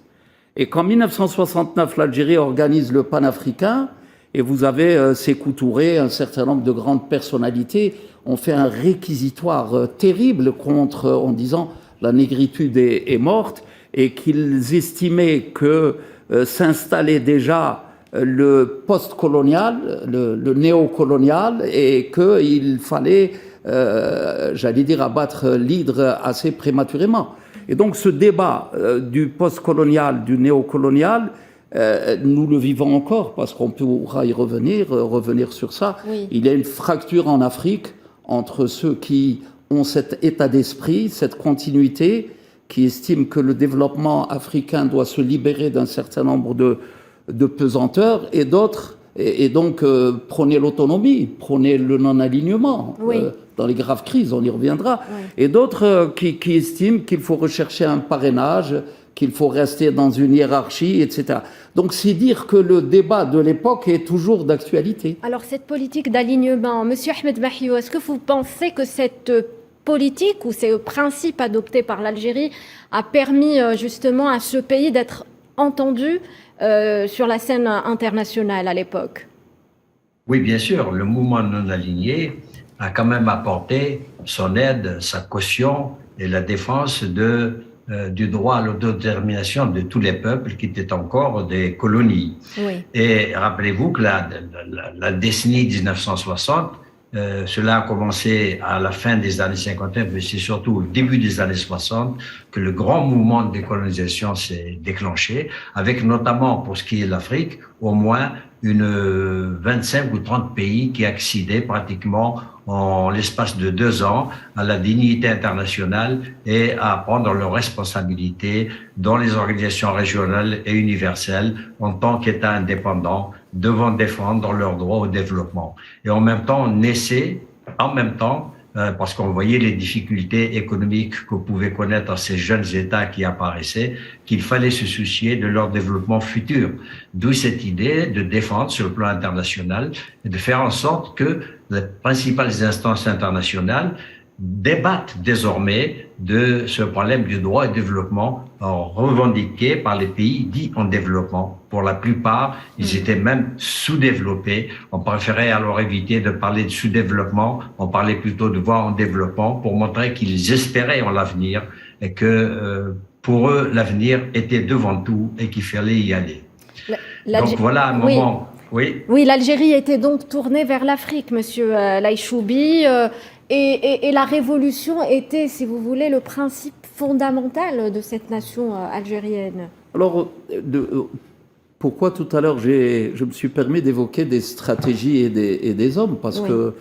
[SPEAKER 4] Et qu'en 1969, l'Algérie organise le panafricain, et vous avez Sékou Touré, un certain nombre de grandes personnalités ont fait un réquisitoire terrible contre, en disant la négritude est morte, et qu'ils estimaient que s'installait déjà le post-colonial, le néocolonial, et qu'il fallait, j'allais dire, abattre l'hydre assez prématurément. Et donc ce débat du post-colonial, du néocolonial, nous le vivons encore, parce qu'on pourra y revenir sur ça. Il y a une fracture en Afrique entre ceux qui ont cet état d'esprit, cette continuité, qui estiment que le développement africain doit se libérer d'un certain nombre de pesanteurs, et d'autres, et donc prôner l'autonomie, prôner le non-alignement dans les graves crises, on y reviendra, et d'autres qui estiment qu'il faut rechercher un parrainage, qu'il faut rester dans une hiérarchie, etc. Donc c'est dire que le débat de l'époque est toujours d'actualité.
[SPEAKER 2] Alors cette politique d'alignement, Monsieur Ahmed Mahiou, est-ce que vous pensez que cette politique ou ces principes adoptés par l'Algérie a permis justement à ce pays d'être entendu sur la scène internationale à l'époque?
[SPEAKER 21] Oui, bien sûr. Le mouvement non aligné a quand même apporté son aide, sa caution et la défense du droit à l'autodétermination de tous les peuples qui étaient encore des colonies. Et rappelez-vous que la décennie 1960, cela a commencé à la fin des années 50, mais c'est surtout au début des années 60 que le grand mouvement de décolonisation s'est déclenché, avec notamment, pour ce qui est de l'Afrique, au moins 25 ou 30 pays qui accédaient pratiquement en l'espace de 2 ans à la dignité internationale et à prendre leurs responsabilités dans les organisations régionales et universelles en tant qu'État indépendant, devant défendre leurs droits au développement. Et en même temps, on essaie, parce qu'on voyait les difficultés économiques que pouvaient connaître ces jeunes États qui apparaissaient, qu'il fallait se soucier de leur développement futur. D'où cette idée de défendre sur le plan international et de faire en sorte que les principales instances internationales débattent désormais de ce problème du droit au développement revendiqué par les pays dits en développement. Pour la plupart, ils étaient même sous-développés. On préférait alors éviter de parler de sous-développement, on parlait plutôt de voie en développement pour montrer qu'ils espéraient en l'avenir et que pour eux, l'avenir était devant tout et qu'il fallait y aller. Donc voilà un moment... Oui,
[SPEAKER 2] l'Algérie était donc tournée vers l'Afrique, Monsieur Laïchoubi, et la révolution était, si vous voulez, le principe fondamental de cette nation algérienne.
[SPEAKER 4] Alors, pourquoi tout à l'heure je me suis permis d'évoquer des stratégies et des hommes, parce que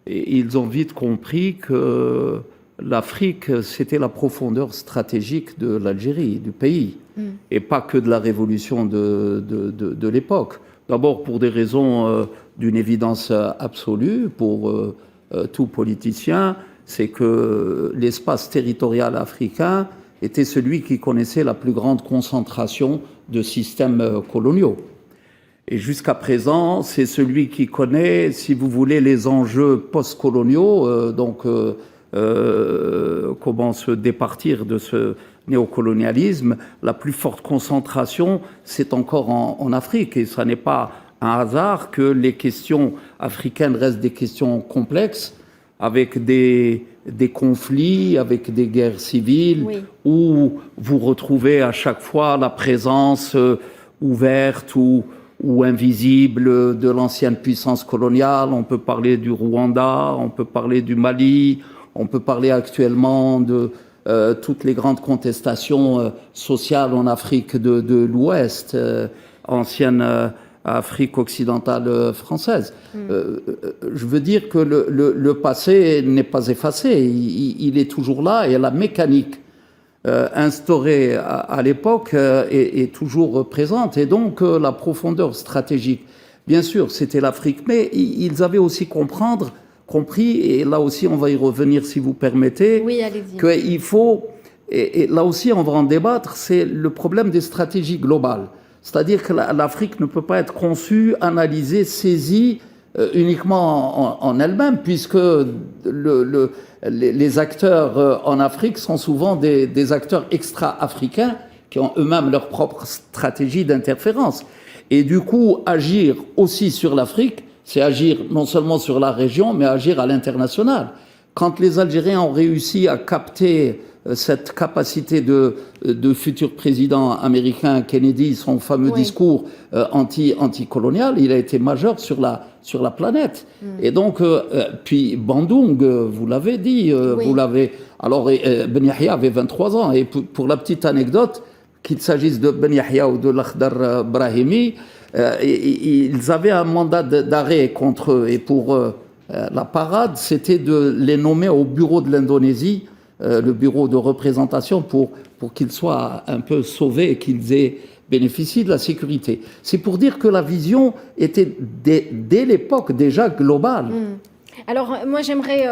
[SPEAKER 4] ils ont vite compris que l'Afrique, c'était la profondeur stratégique de l'Algérie, du pays, et pas que de la révolution de l'époque. D'abord pour des raisons d'une évidence absolue pour tout politicien, c'est que l'espace territorial africain était celui qui connaissait la plus grande concentration de systèmes coloniaux. Et jusqu'à présent, c'est celui qui connaît, si vous voulez, les enjeux post-coloniaux, donc comment se départir de ce néocolonialisme, la plus forte concentration, c'est encore en Afrique. Et ça n'est pas un hasard que les questions africaines restent des questions complexes, avec des conflits, avec des guerres civiles, où vous retrouvez à chaque fois la présence ouverte ou invisible de l'ancienne puissance coloniale. On peut parler du Rwanda, on peut parler du Mali, on peut parler actuellement de toutes les grandes contestations sociales en Afrique de l'Ouest, ancienne Afrique occidentale française. Je veux dire que le passé n'est pas effacé, il est toujours là, et la mécanique instaurée à l'époque est toujours présente, et donc la profondeur stratégique. Bien sûr, c'était l'Afrique, mais ils avaient aussi compris, et là aussi on va y revenir si vous permettez, qu'il faut, et là aussi on va en débattre, c'est le problème des stratégies globales. C'est-à-dire que l'Afrique ne peut pas être conçue, analysée, saisie uniquement en elle-même, puisque les acteurs en Afrique sont souvent des acteurs extra-africains qui ont eux-mêmes leur propre stratégie d'interférence. Et du coup, agir aussi sur l'Afrique, c'est agir non seulement sur la région, mais agir à l'international. Quand les Algériens ont réussi à capter cette capacité de futur président américain Kennedy, son fameux discours anticolonial, il a été majeur sur la planète. Et donc, puis Bandung, vous l'avez dit, vous l'avez... Alors, Ben Yahya avait 23 ans, et pour la petite anecdote, qu'il s'agisse de Ben Yahya ou de l'Akhdar Brahimi, ils avaient un mandat d'arrêt contre eux, et pour la parade, c'était de les nommer au bureau de l'Indonésie, le bureau de représentation, pour qu'ils soient un peu sauvés et qu'ils aient bénéficié de la sécurité. C'est pour dire que la vision était dès l'époque déjà globale.
[SPEAKER 2] Alors, moi, j'aimerais,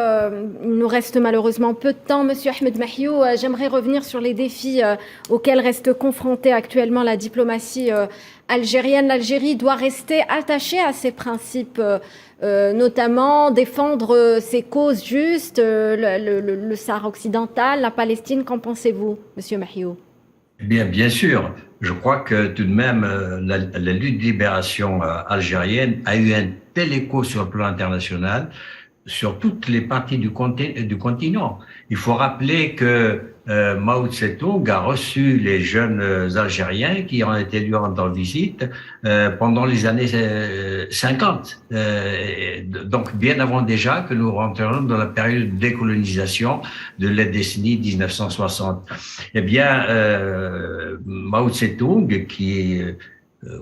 [SPEAKER 2] il nous reste malheureusement peu de temps, Monsieur Ahmed Mahiou, j'aimerais revenir sur les défis auxquels reste confrontée actuellement la diplomatie algérienne. L'Algérie doit rester attachée à ses principes, notamment défendre ses causes justes, le Sahara occidental, la Palestine. Qu'en pensez-vous, Monsieur Mahiou?
[SPEAKER 21] Bien sûr. Je crois que tout de même, la lutte de libération algérienne a eu un tel écho sur le plan international, sur toutes les parties du continent. Il faut rappeler que Mao Tse-tung a reçu les jeunes Algériens qui ont été lui rendre visite pendant les années 50. Donc bien avant déjà que nous rentrions dans la période de décolonisation de la décennie 1960. Eh bien, Mao Tse-tung, qui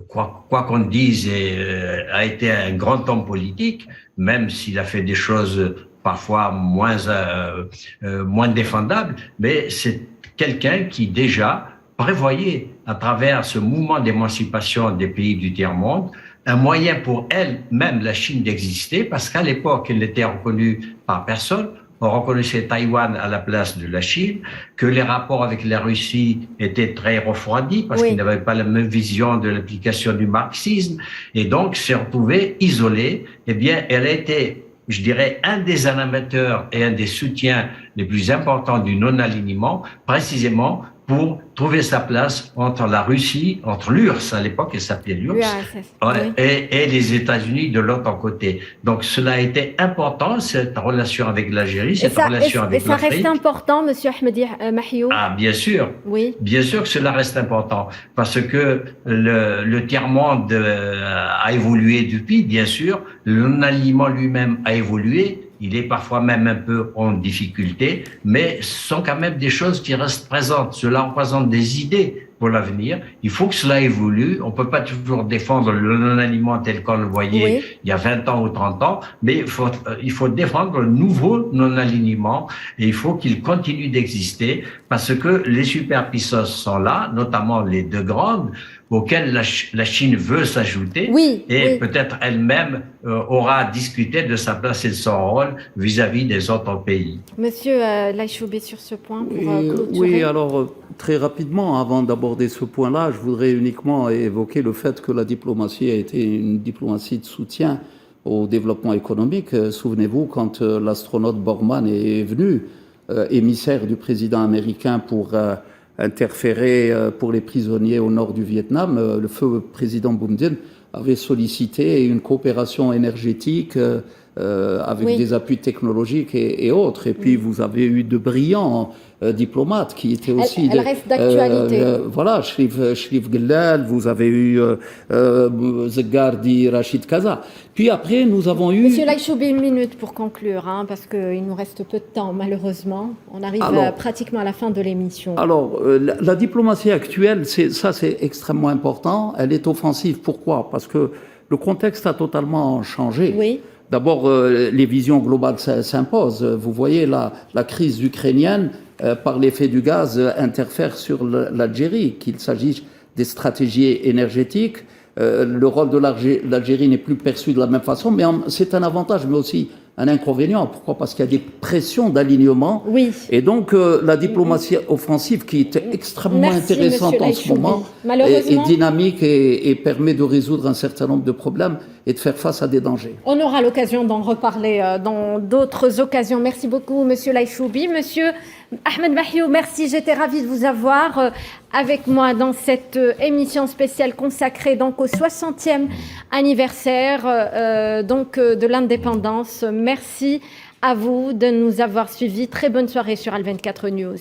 [SPEAKER 21] quoi qu'on dise, a été un grand homme politique, même s'il a fait des choses parfois moins défendables, mais c'est quelqu'un qui déjà prévoyait, à travers ce mouvement d'émancipation des pays du tiers-monde, un moyen pour elle-même, la Chine, d'exister, parce qu'à l'époque, elle n'était reconnue par personne. On reconnaissait Taïwan à la place de la Chine, que les rapports avec la Russie étaient très refroidis parce qu'ils n'avaient pas la même vision de l'application du marxisme, et donc s'est retrouvée isolée. Eh bien, elle a été, je dirais, un des animateurs et un des soutiens les plus importants du non-alignement, précisément pour trouver sa place entre la Russie, entre l'URSS, à l'époque elle s'appelait l'URSS, et les États-Unis de l'autre côté. Donc cela a été important, cette relation avec l'Algérie, cette relation avec l'Afrique.
[SPEAKER 2] Et ça reste important, Monsieur Ahmed Mahiou?
[SPEAKER 21] Ah, bien sûr. Oui. Bien sûr que cela reste important, parce que le tiers-monde a évolué depuis, bien sûr, le non-alignement lui-même a évolué. Il est parfois même un peu en difficulté, mais ce sont quand même des choses qui restent présentes. Cela représente des idées pour l'avenir. Il faut que cela évolue. On peut pas toujours défendre le non-alignement tel qu'on le voyait il y a 20 ans ou 30 ans, mais il faut défendre le nouveau non-alignement, et il faut qu'il continue d'exister, parce que les superpuissances sont là, notamment les deux grandes, auxquelles la Chine veut s'ajouter, et peut-être elle-même aura discuté de sa place et de son rôle vis-à-vis des autres pays.
[SPEAKER 2] Monsieur Laïchoubé, sur ce point, pour clôturer.
[SPEAKER 4] Oui, alors très rapidement, avant d'aborder ce point-là, je voudrais uniquement évoquer le fait que la diplomatie a été une diplomatie de soutien au développement économique. Souvenez-vous, quand l'astronaute Borman est venu, émissaire du président américain pour interférer pour les prisonniers au nord du Vietnam, le feu président Bun Dinh avait sollicité une coopération énergétique avec des appuis technologiques et autres. Et puis vous avez eu de brillants diplomates qui étaient aussi...
[SPEAKER 2] Elle reste d'actualité.
[SPEAKER 4] Voilà, Shrif Gellal, vous avez eu Zeghardi Rachid Kaza. Puis après, nous avons eu...
[SPEAKER 2] Monsieur Laïchoubi, une minute pour conclure, hein, parce qu'il nous reste peu de temps, malheureusement. On arrive pratiquement à la fin de l'émission.
[SPEAKER 4] Alors, la diplomatie actuelle, c'est extrêmement important. Elle est offensive. Pourquoi? Parce que le contexte a totalement changé.
[SPEAKER 2] Oui.
[SPEAKER 4] D'abord, les visions globales s'imposent. Vous voyez, la crise ukrainienne, par l'effet du gaz, interfère sur l'Algérie, qu'il s'agisse des stratégies énergétiques. Le rôle de l'Algérie n'est plus perçu de la même façon, mais c'est un avantage, mais aussi un inconvénient. Pourquoi? Parce qu'il y a des pressions d'alignement.
[SPEAKER 2] Oui.
[SPEAKER 4] Et donc, la diplomatie offensive, qui est extrêmement intéressante en ce moment, est dynamique et permet de résoudre un certain nombre de problèmes et de faire face à des dangers.
[SPEAKER 2] On aura l'occasion d'en reparler dans d'autres occasions. Merci beaucoup, Monsieur Laïchoubi. Monsieur Ahmed Mahiou, merci. J'étais ravie de vous avoir avec moi dans cette émission spéciale consacrée donc au 60e anniversaire de l'indépendance. Merci à vous de nous avoir suivis. Très bonne soirée sur Al 24 News.